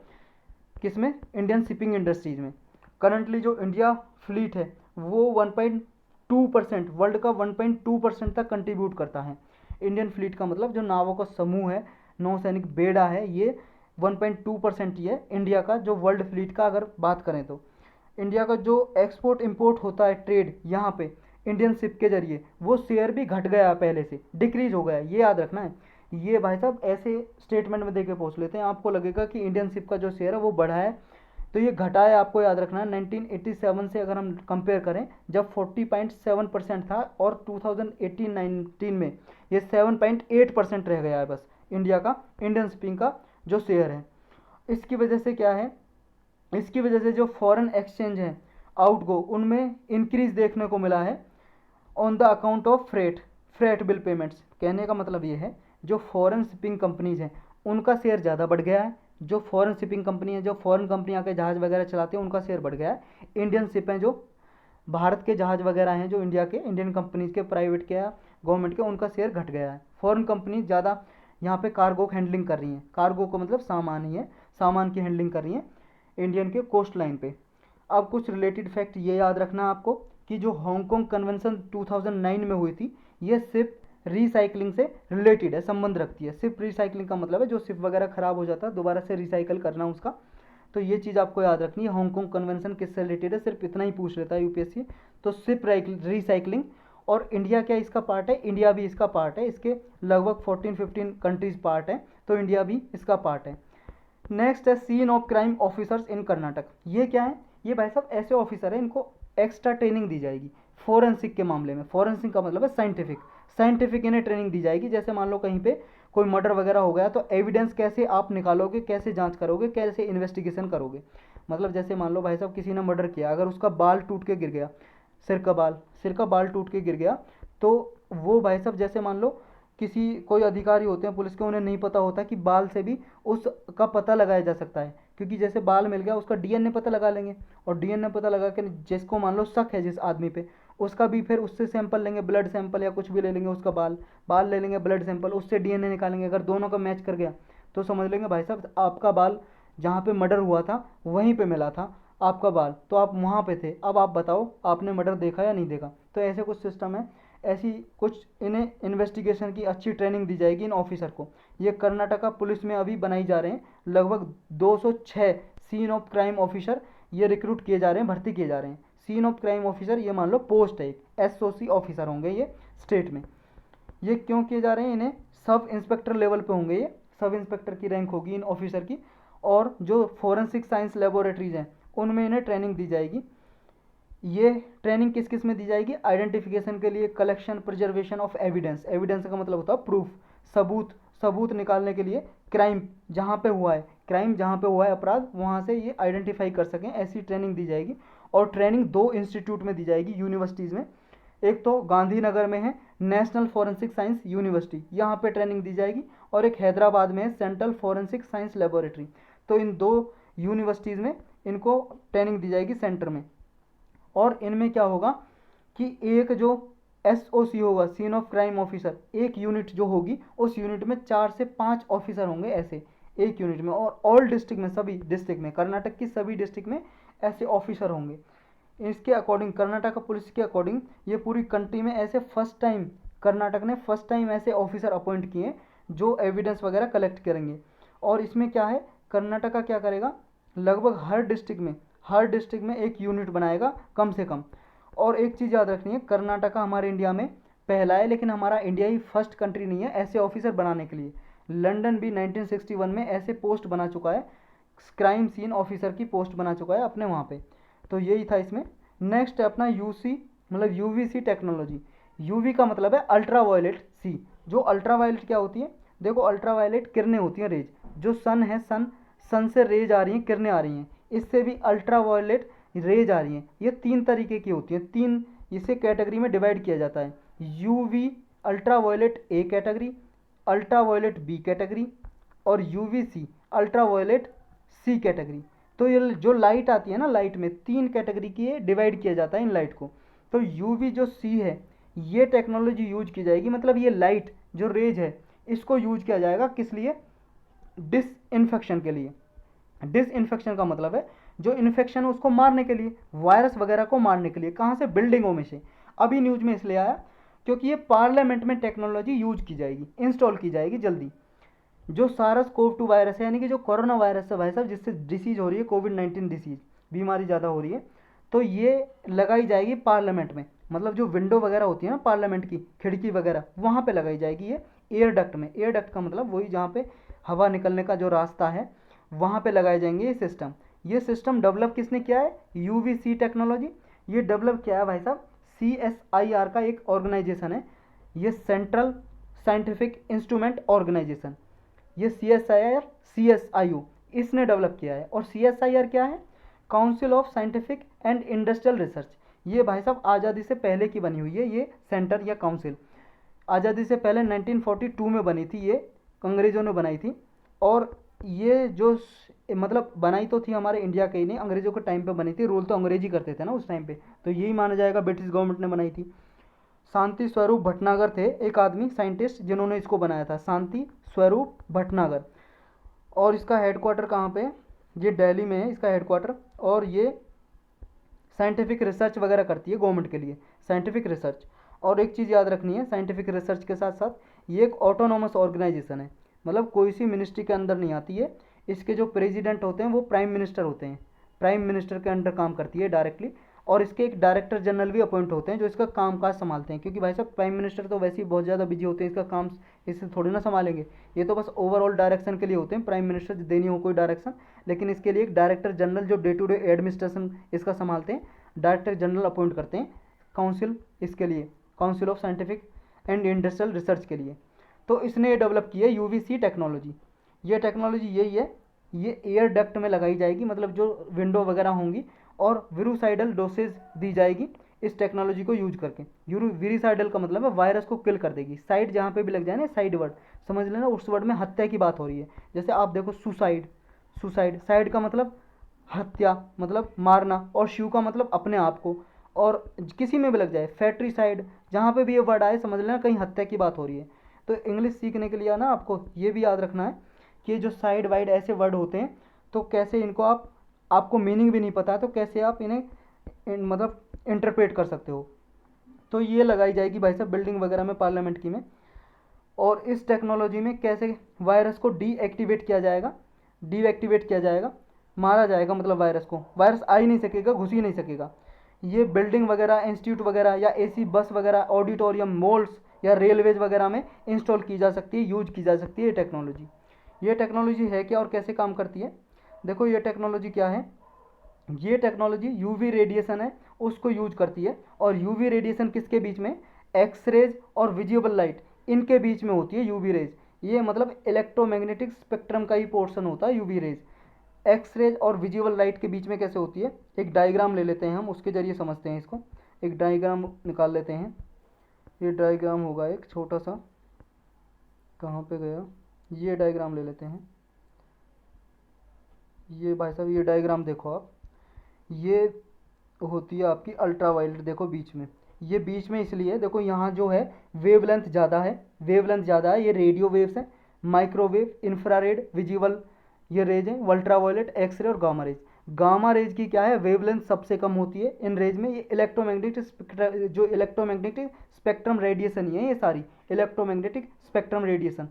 किसमें, इंडियन शिपिंग इंडस्ट्रीज में। करंटली जो इंडिया फ्लीट है वो 1.2%, वर्ल्ड का 1.2% तक कंट्रीब्यूट करता है। इंडियन फ्लीट का मतलब जो नावों का समूह है, नौसैनिक बेड़ा है, ये 1.2% ही है इंडिया का, जो वर्ल्ड फ्लीट का अगर बात करें तो। इंडिया का जो एक्सपोर्ट इंपोर्ट होता है ट्रेड यहाँ पे इंडियन शिप के जरिए, वो शेयर भी घट गया है, पहले से डिक्रीज हो गया है, ये याद रखना है। ये भाई साहब ऐसे स्टेटमेंट में देके पूछ लेते हैं, आपको लगेगा कि इंडियन शिप का जो शेयर है वो बढ़ा है, तो ये घटा है, आपको याद रखना है। 1987 से अगर हम कंपेयर करें, जब 40.7% था, और 2018-19 में ये 7.8% रह गया है बस इंडिया का, इंडियन शिपिंग का जो शेयर है। इसकी वजह से क्या है, इसकी वजह से जो फॉरेन एक्सचेंज है आउटगो, उनमें इंक्रीज देखने को मिला है on the account of freight bill payments. कहने का मतलब ये है, जो फॉरेन शिपिंग कंपनीज हैं उनका शेयर ज़्यादा बढ़ गया है, जो फॉरेन शिपिंग कंपनी है, जो फॉरेन कंपनी आके जहाज़ वगैरह चलाते हैं, उनका शेयर बढ़ गया है। इंडियन शिप हैं, जो भारत के जहाज़ वगैरह हैं, जो इंडिया के इंडियन कंपनीज के, प्राइवेट के या गवर्नमेंट के, उनका शेयर घट गया है। फॉरेन कंपनी ज़्यादा यहाँ पे कार्गो हैंडलिंग कर रही हैं, कार्गो को मतलब सामान ही है, सामान की हैंडलिंग कर रही हैं इंडियन के कोस्ट लाइन पे। अब कुछ रिलेटेड फैक्ट ये याद रखना आपको कि जो हांगकांग कन्वेंशन 2009 में हुई थी, ये शिप रिसाइकलिंग से रिलेटेड है, संबंध रखती है। शिप रिसाइकलिंग का मतलब है जो शिप वगैरह खराब हो जाता है दोबारा से रिसाइकल करना उसका, तो ये चीज़ आपको याद रखनी है। हांगकांग कन्वेंशन किससे रिलेटेड है, सिर्फ इतना ही पूछ लेता है यूपीएससी। तो शिप रिसाइकलिंग, और इंडिया क्या इसका पार्ट है, इंडिया भी इसका पार्ट है, इसके लगभग 14-15 कंट्रीज पार्ट है, तो इंडिया भी इसका पार्ट है। नेक्स्ट है scene of crime officers in Karnataka. ये क्या है, ये भाई साहब ऐसे ऑफिसर हैं, इनको एक्स्ट्रा ट्रेनिंग दी जाएगी फोरेंसिक के मामले में। फोरेंसिक का मतलब है साइंटिफिक इन्हें ट्रेनिंग दी जाएगी। जैसे मान लो कहीं पे कोई मर्डर वगैरह हो गया, तो एविडेंस कैसे आप निकालोगे, कैसे जांच करोगे, कैसे इन्वेस्टिगेशन करोगे। मतलब जैसे मान लो भाई साहब किसी ने मर्डर किया, अगर उसका बाल टूट के गिर गया, सिर का बाल टूट के गिर गया, तो वो भाई साहब जैसे मान लो किसी कोई अधिकारी होते हैं पुलिस के, उन्हें नहीं पता होता कि बाल से भी उसका पता लगाया जा सकता है, क्योंकि जैसे बाल मिल गया उसका डीएनए पता लगा लेंगे, और डीएनए पता लगा के जिसको मान लो शक है जिस आदमी पे, उसका भी फिर उससे सैंपल लेंगे, ब्लड सैंपल या कुछ भी ले लेंगे, उसका बाल ले लेंगे, ब्लड सैंपल, उससे डीएनए निकालेंगे। अगर दोनों का मैच कर गया तो समझ लेंगे भाई साहब आपका बाल जहाँ पे मर्डर हुआ था वहीं पे मिला था आपका बाल, तो आप वहाँ पे थे। अब आप बताओ आपने मर्डर देखा या नहीं देखा। तो ऐसे कुछ सिस्टम है, ऐसी कुछ इन्हें इन्वेस्टिगेशन की अच्छी ट्रेनिंग दी जाएगी इन ऑफिसर को। ये कर्नाटका पुलिस में अभी बनाई जा रहे हैं, लगभग 206 सीन ऑफ क्राइम ऑफिसर ये रिक्रूट किए जा रहे हैं, भर्ती किए जा रहे हैं। सीन ऑफ क्राइम ऑफिसर ये मान लो पोस्ट है, एक एसओसी ऑफिसर होंगे ये स्टेट में। ये क्यों किए जा रहे हैं, इन्हें सब इंस्पेक्टर लेवल पे होंगे, ये सब इंस्पेक्टर की रैंक होगी इन ऑफिसर की। और जो फोरेंसिक साइंस लेबोरेटरीज हैं उनमें इन्हें ट्रेनिंग दी जाएगी। ये ट्रेनिंग किस किस में दी जाएगी, आइडेंटिफिकेशन के लिए, collection preservation of evidence, evidence का मतलब होता है प्रूफ, सबूत निकालने के लिए, क्राइम जहाँ पे हुआ है, अपराध, वहाँ से ये आइडेंटिफाई कर सकें, ऐसी ट्रेनिंग दी जाएगी। और ट्रेनिंग 2 इंस्टीट्यूट में दी जाएगी, यूनिवर्सिटीज़ में। एक तो गांधीनगर में है नेशनल फॉरेंसिक साइंस यूनिवर्सिटी, यहाँ पे ट्रेनिंग दी जाएगी, और एक हैदराबाद में है सेंट्रल फॉरेंसिक साइंस लेबोरेटरी। तो इन 2 यूनिवर्सिटीज़ में इनको ट्रेनिंग दी जाएगी सेंटर में। और इनमें क्या होगा कि एक जो एसओसी होगा, सीन ऑफ क्राइम ऑफिसर, एक यूनिट जो होगी उस यूनिट में 4 से 5 ऑफिसर होंगे ऐसे एक यूनिट में। और ऑल डिस्ट्रिक्ट में, सभी डिस्ट्रिक्ट में, कर्नाटक की सभी डिस्ट्रिक्ट में ऐसे ऑफिसर होंगे। इसके अकॉर्डिंग, कर्नाटक पुलिस के अकॉर्डिंग, ये पूरी कंट्री में ऐसे कर्नाटक ने फर्स्ट टाइम ऐसे ऑफिसर अपॉइंट किए जो एविडेंस वगैरह कलेक्ट करेंगे। और इसमें क्या है, कर्नाटक क्या करेगा, लगभग हर डिस्ट्रिक्ट में एक यूनिट बनाएगा कम से कम। और एक चीज़ याद रखनी है, कर्नाटका हमारे इंडिया में पहला है, लेकिन हमारा इंडिया ही फर्स्ट कंट्री नहीं है ऐसे ऑफिसर बनाने के लिए। लंदन भी 1961 में ऐसे पोस्ट बना चुका है, क्राइम सीन ऑफिसर की पोस्ट बना चुका है अपने वहाँ पे। तो यही था इसमें। नेक्स्ट है अपना यूसी मतलब यूवीसी टेक्नोलॉजी। यूवी का मतलब है अल्ट्रा वायलेट सी। जो अल्ट्रा वायलेट क्या होती है, देखो अल्ट्रा वायलेट किरणें होती हैं, रेज, जो सन है, सन से रेज आ रही हैं, किरणें आ रही हैं, इससे भी अल्ट्रा वायलेट रेज आ रही हैं। ये 3 तरीके की होती हैं, 3 इसे कैटेगरी में डिवाइड किया जाता है। UV ultra violet A category, ultra violet B category, और UVC ultra violet C category. तो ये जो लाइट आती है ना, लाइट में 3 कैटेगरी की डिवाइड किया जाता है इन लाइट को। तो यूवी जो सी है, ये टेक्नोलॉजी यूज की जाएगी, मतलब ये लाइट जो रेज है इसको यूज किया जाएगा किस लिए, डिसइंफेक्शन के लिए। डिसइंफेक्शन का मतलब है जो इन्फेक्शन है उसको मारने के लिए, वायरस वगैरह को मारने के लिए। कहाँ से, बिल्डिंगों में से। अभी न्यूज में इसलिए आया क्योंकि ये पार्लियामेंट में टेक्नोलॉजी यूज की जाएगी, इंस्टॉल की जाएगी जल्दी। जो SARS-CoV-2 वायरस है, यानी कि जो कोरोना वायरस है भाई साहब, जिससे डिसीज हो रही है, कोविड-19 डिसीज, बीमारी ज़्यादा हो रही है, तो ये लगाई जाएगी पार्लियामेंट में। मतलब जो विंडो वगैरह होती है ना पार्लियामेंट की, खिड़की वगैरह, वहाँ पे लगाई जाएगी ये एयर डक्ट में, एयर डक्ट का मतलब वही जहाँ पे हवा निकलने का जो रास्ता है वहाँ पे लगाए जाएंगे ये सिस्टम। ये सिस्टम डेवलप किसने किया है? UVC technology. ये डेवलप किया है भाई साहब CSIR का एक ऑर्गेनाइजेशन है, ये सेंट्रल साइंटिफिक इंस्ट्रूमेंट ऑर्गेनाइजेशन, ये CSIR इसने डेवलप किया है। और CSIR क्या है? Council of scientific and industrial research. ये भाई साहब आज़ादी से पहले की बनी हुई है, ये सेंटर या काउंसिल आज़ादी से पहले 1942 में बनी थी, ये अंग्रेज़ों ने बनाई थी। और ये जो मतलब बनाई तो थी हमारे इंडिया के ही नहीं, अंग्रेज़ों के टाइम पे बनी थी, रूल तो अंग्रेजी करते थे ना उस टाइम पे, तो यही माना जाएगा ब्रिटिश गवर्नमेंट ने बनाई थी। शांति स्वरूप भटनागर थे एक आदमी साइंटिस्ट जिन्होंने इसको बनाया था, शांति स्वरूप भटनागर। और इसका हेडक्वार्टर कहाँ पे? ये दिल्ली में है इसका हेडक्वार्टर। और ये साइंटिफिक रिसर्च वगैरह करती है गवर्नमेंट के लिए, साइंटिफिक रिसर्च। और एक चीज़ याद रखनी है, साइंटिफिक रिसर्च के साथ साथ ये एक ऑटोनोमस ऑर्गेनाइजेशन है, मतलब कोई सी मिनिस्ट्री के अंदर नहीं आती है। इसके जो प्रेसिडेंट होते हैं वो प्राइम मिनिस्टर होते हैं, प्राइम मिनिस्टर के अंडर काम करती है डायरेक्टली। और इसके एक डायरेक्टर जनरल भी अपॉइंट होते हैं जो इसका कामकाज संभालते हैं, क्योंकि भाई साहब प्राइम मिनिस्टर तो वैसे ही बहुत ज़्यादा बिजी होते हैं, इसका काम इससे थोड़ी ना संभालेंगे, ये तो बस ओवरऑल डायरेक्शन के लिए होते हैं प्राइम मिनिस्टर, देनी हो कोई डायरेक्शन। लेकिन इसके लिए एक डायरेक्टर जनरल जो डे टू डे एडमिनिस्ट्रेशन इसका संभालते हैं, डायरेक्टर जनरल अपॉइंट करते हैं काउंसिल, इसके लिए council of scientific and industrial research के लिए। तो इसने ये डेवलप की है यूवीसी टेक्नोलॉजी। ये टेक्नोलॉजी यही है, ये एयर डक्ट में लगाई जाएगी, मतलब जो विंडो वगैरह होंगी, और विरुसाइडल डोसेज दी जाएगी इस टेक्नोलॉजी को यूज करके। विरुसाइडल का मतलब है वायरस को किल कर देगी। साइड जहाँ पे भी लग जाए ना, साइड वर्ड समझ लेना, उस वर्ड में हत्या की बात हो रही है। जैसे आप देखो सुसाइड, सुसाइड साइड का मतलब हत्या, मतलब मारना, और शिव का मतलब अपने आप को, और किसी में भी लग जाए फैट्रीसाइड, जहाँ पे भी ये वर्ड आए समझ लेना कहीं हत्या की बात हो रही है। तो इंग्लिश सीखने के लिए ना आपको ये भी याद रखना है कि जो साइड वाइड ऐसे वर्ड होते हैं तो कैसे इनको आपको मीनिंग भी नहीं पता है तो कैसे आप इन्हें मतलब इंटरप्रेट कर सकते हो। तो ये लगाई जाएगी भाई साहब बिल्डिंग वगैरह में, पार्लियामेंट की में। और इस टेक्नोलॉजी में कैसे वायरस को डीएक्टिवेट किया जाएगा, डीएक्टिवेट किया जाएगा, मारा जाएगा, मतलब वायरस को, वायरस आ ही नहीं सकेगा, घुस ही नहीं सकेगा। ये बिल्डिंग वगैरह, इंस्टीट्यूट वगैरह, या एसी बस वगैरह, ऑडिटोरियम, मॉल्स या रेलवेज वगैरह में इंस्टॉल की जा सकती है, यूज की जा सकती है ये टेक्नोलॉजी। ये टेक्नोलॉजी है क्या और कैसे काम करती है? देखो ये टेक्नोलॉजी क्या है, ये टेक्नोलॉजी यूवी रेडिएशन है उसको यूज करती है। और यूवी रेडिएशन किसके बीच में? एक्सरेज और विजिबल लाइट, इनके बीच में होती है यूवी रेज। ये मतलब इलेक्ट्रोमैग्नेटिक स्पेक्ट्रम का ही पोर्शन होता है यूवी रेज। एक्सरेज और विजिबल लाइट के बीच में कैसे होती है, एक डायग्राम ले लेते हैं हम, उसके जरिए समझते हैं इसको। एक डायग्राम निकाल लेते हैं, ये डायग्राम होगा एक छोटा सा, कहाँ पे गया, ये डायग्राम ले लेते हैं। ये भाई साहब ये डायग्राम देखो आप, ये होती है आपकी अल्ट्रावायलेट, देखो बीच में, ये बीच में इसलिए देखो यहाँ जो है वेवलेंथ ज़्यादा है, वेवलेंथ ज़्यादा है, ये रेडियो वेव्स हैं, माइक्रोवेव, इंफ्रारेड, विजिबल ये रेज हैं, अल्ट्रावायलेट, एक्सरे और गामा रेज। गामा रेज की क्या है, वेवलेंथ सबसे कम होती है इन रेज में। ये इलेक्ट्रोमैग्नेटिक जो इलेक्ट्रोमैग्नेटिक स्पेक्ट्रम रेडिएशन ही है, ये सारी इलेक्ट्रोमैग्नेटिक स्पेक्ट्रम रेडिएशन।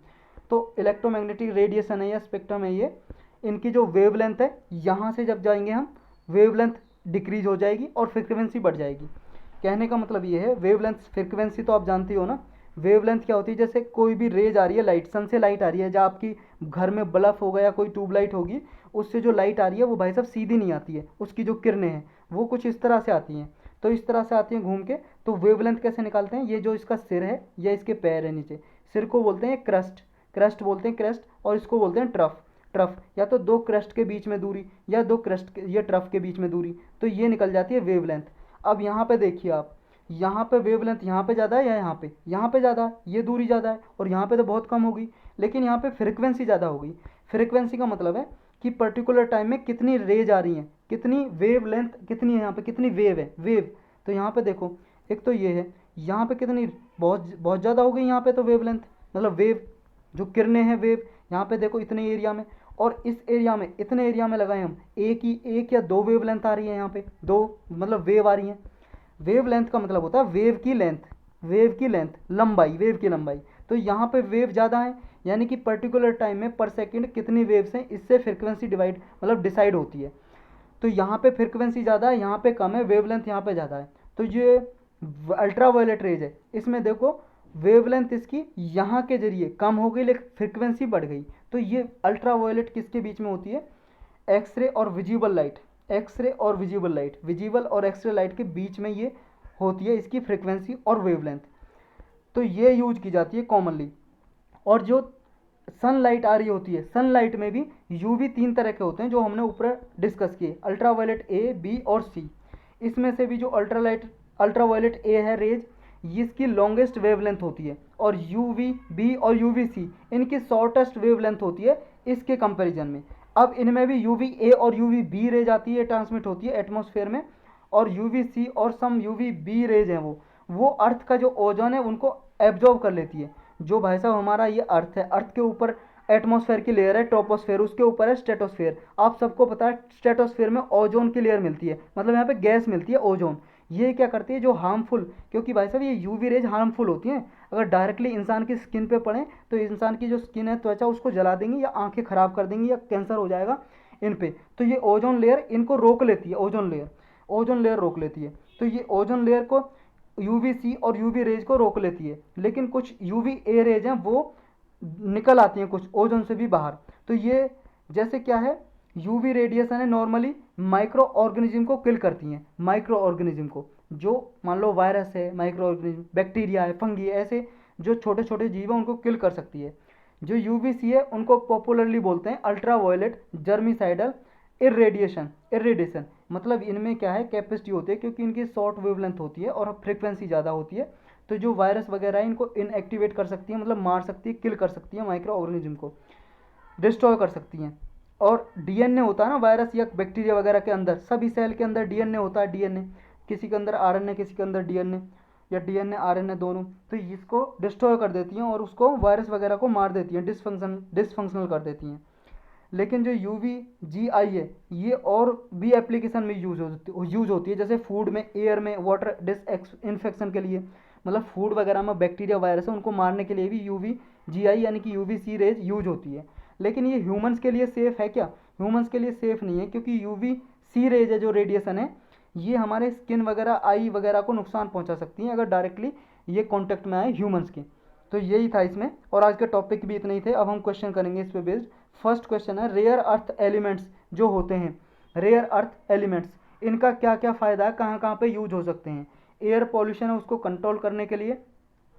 तो इलेक्ट्रोमैग्नेटिक रेडिएशन है या स्पेक्ट्रम है ये, इनकी जो वेवलेंथ है, यहाँ से जब जाएंगे हम वेवलेंथ डिक्रीज हो जाएगी और फ्रीक्वेंसी बढ़ जाएगी। कहने का मतलब ये है, वेवलेंथ फ्रीक्वेंसी तो आप जानती हो ना, वेवलेंथ क्या होती है, जैसे कोई भी रेज आ रही है, लाइट सन से लाइट आ रही है, जब आपकी घर में बल्ब होगा या कोई ट्यूबलाइट होगी, उससे जो लाइट आ रही है वो भाई साहब सीधी नहीं आती है, उसकी जो किरणें हैं वो कुछ इस तरह से आती हैं, तो इस तरह से आती हैं घूम के। तो वेवलेंथ कैसे निकालते हैं, ये जो इसका सिर है या इसके पैर है नीचे, सिर को बोलते हैं क्रस्ट, क्रस्ट बोलते हैं क्रस्ट, और इसको बोलते हैं ट्रफ, ट्रफ या तो दो क्रस्ट के बीच में दूरी या दो क्रस्ट या ट्रफ के बीच में दूरी, तो ये निकल जाती है वेवलेंथ। अब यहाँ पे देखिए आप, यहाँ पे वेवलेंथ यहाँ पे ज़्यादा है या यहाँ पे ज़्यादा है, ये दूरी ज़्यादा है, और यहाँ पे तो बहुत कम होगी, लेकिन यहाँ पे फ्रीक्वेंसी ज़्यादा होगी। फ्रीक्वेंसी का मतलब है कि पर्टिकुलर टाइम में कितनी रेज आ रही हैं, कितनी वेवलेंथ कितनी है, यहाँ पे कितनी वेव है, वेव। तो यहाँ पे देखो, एक तो ये है, यहाँ पे कितनी बहुत बहुत ज़्यादा हो गई यहाँ पे, तो वेवलेंथ मतलब वेव जो किरणें हैं वेव, यहाँ पे देखो इतने एरिया में, और इस एरिया में इतने एरिया में लगाए हम एक या दो वेवलेंथ आ रही है, यहाँ पे दो मतलब वेव आ रही हैं। वेवलेंथ का मतलब होता है वेव की लेंथ, वेव की लेंथ लंबाई, वेव की लंबाई। तो यहाँ पे वेव ज़्यादा है, यानी कि पर्टिकुलर टाइम में पर सेकंड कितनी वेव्स हैं, इससे फ्रिक्वेंसी डिवाइड मतलब डिसाइड होती है। तो यहाँ पे फ्रिक्वेंसी ज़्यादा है, यहाँ पे कम है, वेवलेंथ यहाँ पे ज़्यादा है। तो ये अल्ट्रावायलेट रेज है, इसमें देखो वेवलेंथ इसकी यहाँ के जरिए कम हो गई लेकिन फ्रिक्वेंसी बढ़ गई। तो ये अल्ट्रावायलेट किसके बीच में होती है? एक्सरे और विजिबल लाइट, एक्सरे और विजिबल लाइट, विजिबल और एक्सरे लाइट के बीच में ये होती है इसकी फ्रिक्वेंसी और वेवलेंथ। तो ये यूज की जाती है कॉमनली। और जो सनलाइट आ रही होती है, सनलाइट में भी यूवी 3 तरह के होते हैं जो हमने ऊपर डिस्कस किए, अल्ट्रावायलेट ए, बी और सी। इसमें से भी जो अल्ट्रावायलेट ए है रेज, इसकी लॉन्गेस्ट वेवलेंथ होती है, और यूवी बी और यूवी सी इनकी शॉर्टेस्ट वेवलेंथ होती है इसके कंपैरिजन में। अब इनमें भी यूवी ए और यूवी बी रेज आती है, ट्रांसमिट होती है एटमॉस्फेयर में, और यूवी सी और सम यूवी बी रेज हैं वो अर्थ का जो ओजोन है उनको एब्जॉर्ब कर लेती है। जो भाई साहब हमारा ये अर्थ है, अर्थ के ऊपर एटमॉस्फेयर की लेयर है ट्रोपोस्फेयर, उसके ऊपर है स्ट्रेटोस्फेयर। आप सबको पता है स्ट्रेटोस्फेयर में ओजोन की लेयर मिलती है, मतलब यहाँ पे गैस मिलती है ओजोन। ये क्या करती है जो हार्मफुल, क्योंकि भाई साहब ये यूवी रेज हार्मफुल होती हैं, अगर डायरेक्टली इंसान की स्किन पे पड़े तो इंसान की जो स्किन है, त्वचा, उसको जला देंगी या आंखें खराब कर देंगी या कैंसर हो जाएगा इन पे। तो ये ओजोन लेयर इनको रोक लेती है, ओजोन लेयर रोक लेती है। तो ये ओजोन लेयर को यूवी सी और यूवी रेज को रोक लेती है, लेकिन कुछ यूवी ए रेज हैं वो निकल आती हैं कुछ ओजोन से भी बाहर। तो ये जैसे क्या है, यूवी रेडिएशन है नॉर्मली माइक्रो ऑर्गेनिज्म को किल करती हैं, माइक्रो ऑर्गेनिज्म को, जो मान लो वायरस है, माइक्रो ऑर्गेनिज्म, बैक्टीरिया है, फंगी है, ऐसे जो छोटे छोटे जीव हैं उनको किल कर सकती है। जो यूवीसी है उनको पॉपुलरली बोलते हैं अल्ट्रावायलेट जर्मिसाइडल इरेडिएशन। मतलब इनमें क्या है, कैपेसिटी होती है, क्योंकि इनकी शॉर्ट वेवलेंथ होती है और फ्रिक्वेंसी ज़्यादा होती है, तो जो वायरस वगैरह है इनको इनएक्टिवेट कर सकती है, मतलब मार सकती है, किल कर सकती है, माइक्रो ऑर्गेनिज्म को डिस्ट्रॉय कर सकती हैं। और डीएनए होता है ना वायरस या बैक्टीरिया वगैरह के अंदर, सभी सेल के अंदर डीएनए होता है, डीएनए किसी के अंदर आरएनए, किसी के अंदर डीएनए, या डीएनए आरएनए दोनों, तो इसको डिस्ट्रॉय कर देती हैं और उसको वायरस वगैरह को मार देती हैं, डिसफंक्शनल कर देती हैं। लेकिन जो यूवी जी आई है ये और भी एप्लीकेशन में यूज होती है, जैसे फूड में, एयर में, वाटर इन्फेक्शन के लिए, मतलब फूड वगैरह में बैक्टीरिया वायरस है उनको मारने के लिए भी यूवी जी आई यानी कि यूवी सी रेज यूज होती है। लेकिन ये ह्यूमंस के लिए सेफ़ है क्या? ह्यूमंस के लिए सेफ़ नहीं है, क्योंकि यूवी सी रेज है जो रेडिएशन है ये हमारे स्किन वगैरह, आई वगैरह को नुकसान पहुंचा सकती हैं अगर डायरेक्टली ये कॉन्टेक्ट में आए ह्यूमंस के। तो यही था इसमें, और आज के टॉपिक भी इतने ही थे। अब हम क्वेश्चन करेंगे इस पे बेस्ड। फर्स्ट क्वेश्चन है, रेयर अर्थ एलिमेंट्स जो होते हैं, रेयर अर्थ एलिमेंट्स, इनका क्या क्या फ़ायदा है, कहाँ कहाँ पे यूज हो सकते हैं? एयर पॉल्यूशन है उसको कंट्रोल करने के लिए,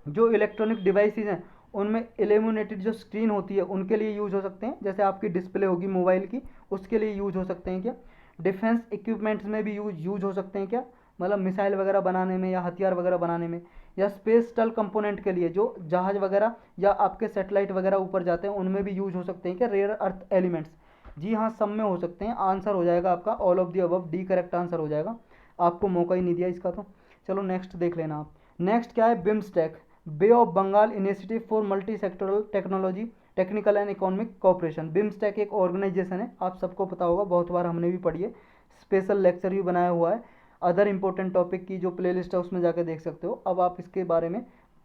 जो इलेक्ट्रॉनिक डिवाइसेज हैं उनमें इल्यूमिनेटेड जो स्क्रीन होती है उनके लिए यूज हो सकते हैं, जैसे आपकी डिस्प्ले होगी मोबाइल की, उसके लिए यूज हो सकते हैं क्या? डिफेंस इक्विपमेंट्स में भी यूज हो सकते हैं क्या, मतलब मिसाइल वगैरह बनाने में या हथियार वगैरह बनाने में, या स्पेस टल कंपोनेंट के लिए जो जहाज वगैरह या आपके सेटेलाइट वगैरह ऊपर जाते हैं उनमें भी यूज हो सकते हैं क्या रेयर अर्थ एलिमेंट्स? जी हाँ, सब में हो सकते हैं। आंसर हो जाएगा आपका all of the above, D correct answer हो जाएगा। आपको मौका ही नहीं दिया इसका तो। चलो नेक्स्ट देख लेना आप। नेक्स्ट क्या है, BIMSTEC, bay of Bengal initiative for multi sectoral technology technical and economic cooperation. BIMSTEC एक ऑर्गेनाइजेशन है, आप सबको पता होगा, बहुत बार हमने भी पढ़ी है, स्पेशल लेक्चर भी बनाया हुआ है। अदर इंपॉर्टेंट टॉपिक की जो प्लेलिस्ट है उसमें जाकर देख सकते हो। अब आप इसके बारे में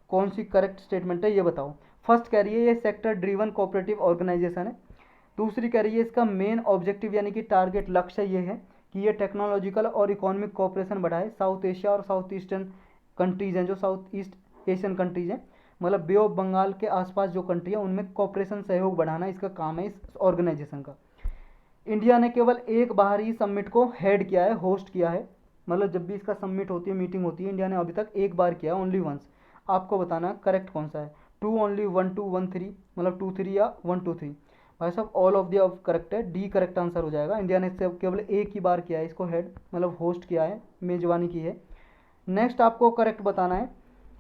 कौन सी करेक्ट स्टेटमेंट है ये बताओ। फर्स्ट कह रही है ये सेक्टर ड्रीवन कोऑपरेटिव ऑर्गेनाइजेशन है। दूसरी कह रही है इसका मेन ऑब्जेक्टिव यानी कि टारगेट, लक्ष्य ये है कि ये टेक्नोलॉजिकल और इकोनॉमिक कोऑपरेशन बढ़ाए साउथ एशिया और साउथ ईस्टर्न कंट्रीज़ हैं, जो साउथ ईस्ट एशियन कंट्रीज़ हैं, मतलब बे ऑफ बंगाल के आसपास जो कंट्री है उनमें कोऑपरेशन सहयोग बढ़ाना इसका काम है इस ऑर्गेनाइजेशन का। इंडिया ने केवल एक बार ही समिट को हेड किया है, होस्ट किया है, मतलब जब भी इसका समिट होती है, मीटिंग होती है, इंडिया ने अभी तक एक बार किया, ओनली वंस। आपको बताना करेक्ट कौन सा है, 2 ओनली, 1 2 1 3, मतलब 2 3 या 1 2 3। भाई साहब ऑल ऑफ दी अब करेक्ट है, डी करेक्ट आंसर हो जाएगा। इंडिया ने केवल एक ही बार किया है इसको हेड, मतलब होस्ट किया है, मेजबानी की है। नेक्स्ट आपको करेक्ट बताना है,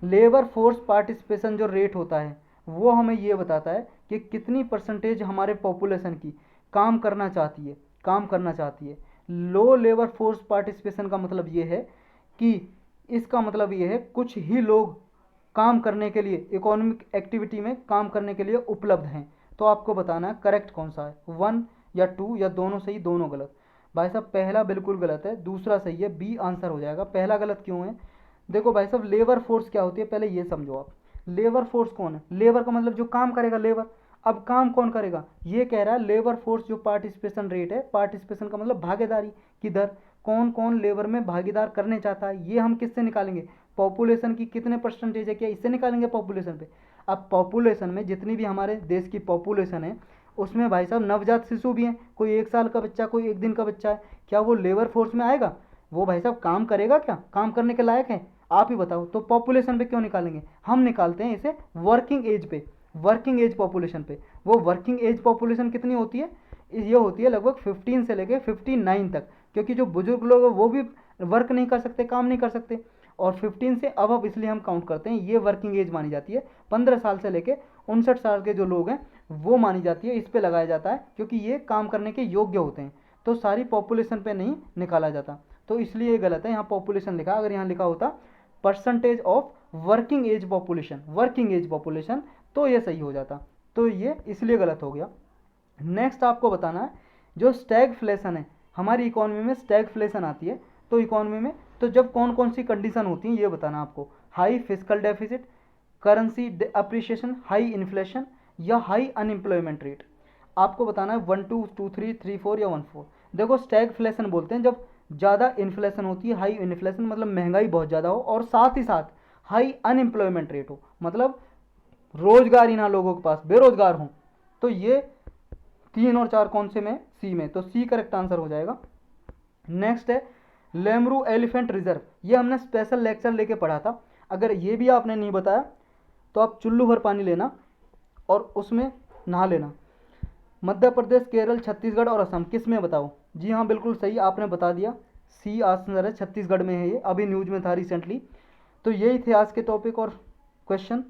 लेबर फोर्स पार्टिसिपेशन जो रेट होता है वो हमें ये बताता है कि कितनी परसेंटेज हमारे पॉपुलेशन की काम करना चाहती है। लो लेबर फोर्स पार्टिसिपेशन का मतलब ये है कि इसका मतलब ये है कुछ ही लोग काम करने के लिए, इकोनॉमिक एक्टिविटी में काम करने के लिए उपलब्ध हैं। तो आपको बताना है करेक्ट कौन सा है, 1 या 2 या दोनों सही दोनों गलत। भाई साहब पहला बिल्कुल गलत है, दूसरा सही है, बी आंसर हो जाएगा। पहला गलत क्यों है? देखो भाई साहब लेबर फोर्स क्या होती है पहले ये समझो आप। लेबर फोर्स कौन है? लेबर का मतलब जो काम करेगा, लेबर। अब काम कौन करेगा? ये कह रहा है लेबर फोर्स जो पार्टिसिपेशन रेट है, पार्टिसिपेशन का मतलब भागीदारी की दर, कौन कौन लेबर में भागीदार करने चाहता है, ये हम किससे निकालेंगे? पॉपुलेशन की कितने परसेंटेज है, क्या इससे निकालेंगे पॉपुलेशन पे। अब पॉपुलेशन में जितनी भी हमारे देश की पॉपुलेशन है उसमें भाई साहब नवजात शिशु भी हैं, कोई 1 साल का बच्चा, कोई 1 दिन का बच्चा है, क्या वो लेबर फोर्स में आएगा, वो भाई साहब काम करेगा, क्या काम करने के लायक है, आप ही बताओ। तो पॉपुलेशन पे क्यों निकालेंगे, हम निकालते हैं इसे वर्किंग एज पे, वर्किंग एज पॉपुलेशन पे। वो वर्किंग एज पॉपुलेशन कितनी होती है, ये होती है लगभग 15 से लेके 59 तक, क्योंकि जो बुजुर्ग लोग हैं वो भी वर्क नहीं कर सकते, काम नहीं कर सकते, और 15 से अब इसलिए हम काउंट करते हैं, ये वर्किंग एज मानी जाती है। 15 साल से लेके 59 साल के जो लोग हैं वो मानी जाती है, इस पे लगाया जाता है, क्योंकि ये काम करने के योग्य होते हैं। तो सारी पॉपुलेशन पे नहीं निकाला जाता, तो इसलिए ये गलत है, यहाँ पॉपुलेशन लिखा, अगर यहाँ लिखा होता percentage of working age population, working age population, तो ये सही हो जाता। तो ये इसलिए गलत हो गया। नेक्स्ट आपको बताना है जो स्टैगफ्लेशन है, हमारी इकोनॉमी में स्टैगफ्लेशन आती है, तो इकोनॉमी में तो जब कौन कौन सी कंडीशन होती हैं ये बताना आपको, high physical deficit, currency appreciation, high inflation या हाई अनएम्प्लॉयमेंट रेट। आपको बताना है 1 2 2 3 3 4 या 1 4। देखो स्टैगफ्लेशन बोलते हैं जब ज़्यादा इन्फ्लेशन होती है, हाई इन्फ्लेशन मतलब महंगाई बहुत ज़्यादा हो, और साथ ही साथ हाई अनएम्प्लॉयमेंट रेट हो, मतलब रोजगार ही ना लोगों के पास, बेरोजगार हों। तो ये 3 और 4 कौन से में, सी में, तो सी करेक्ट आंसर हो जाएगा। नेक्स्ट है लेमरू एलिफेंट रिजर्व, ये हमने स्पेशल लेक्चर लेके पढ़ा था, अगर ये भी आपने नहीं बताया तो आप चुल्लू भर पानी लेना और उसमें नहा लेना। मध्य प्रदेश, केरल, छत्तीसगढ़ और असम किस में बताओ। जी हाँ बिल्कुल सही आपने बता दिया, सी आंसर है, छत्तीसगढ़ में है ये, अभी न्यूज में था रिसेंटली। तो यही थे आज के टॉपिक और क्वेश्चन।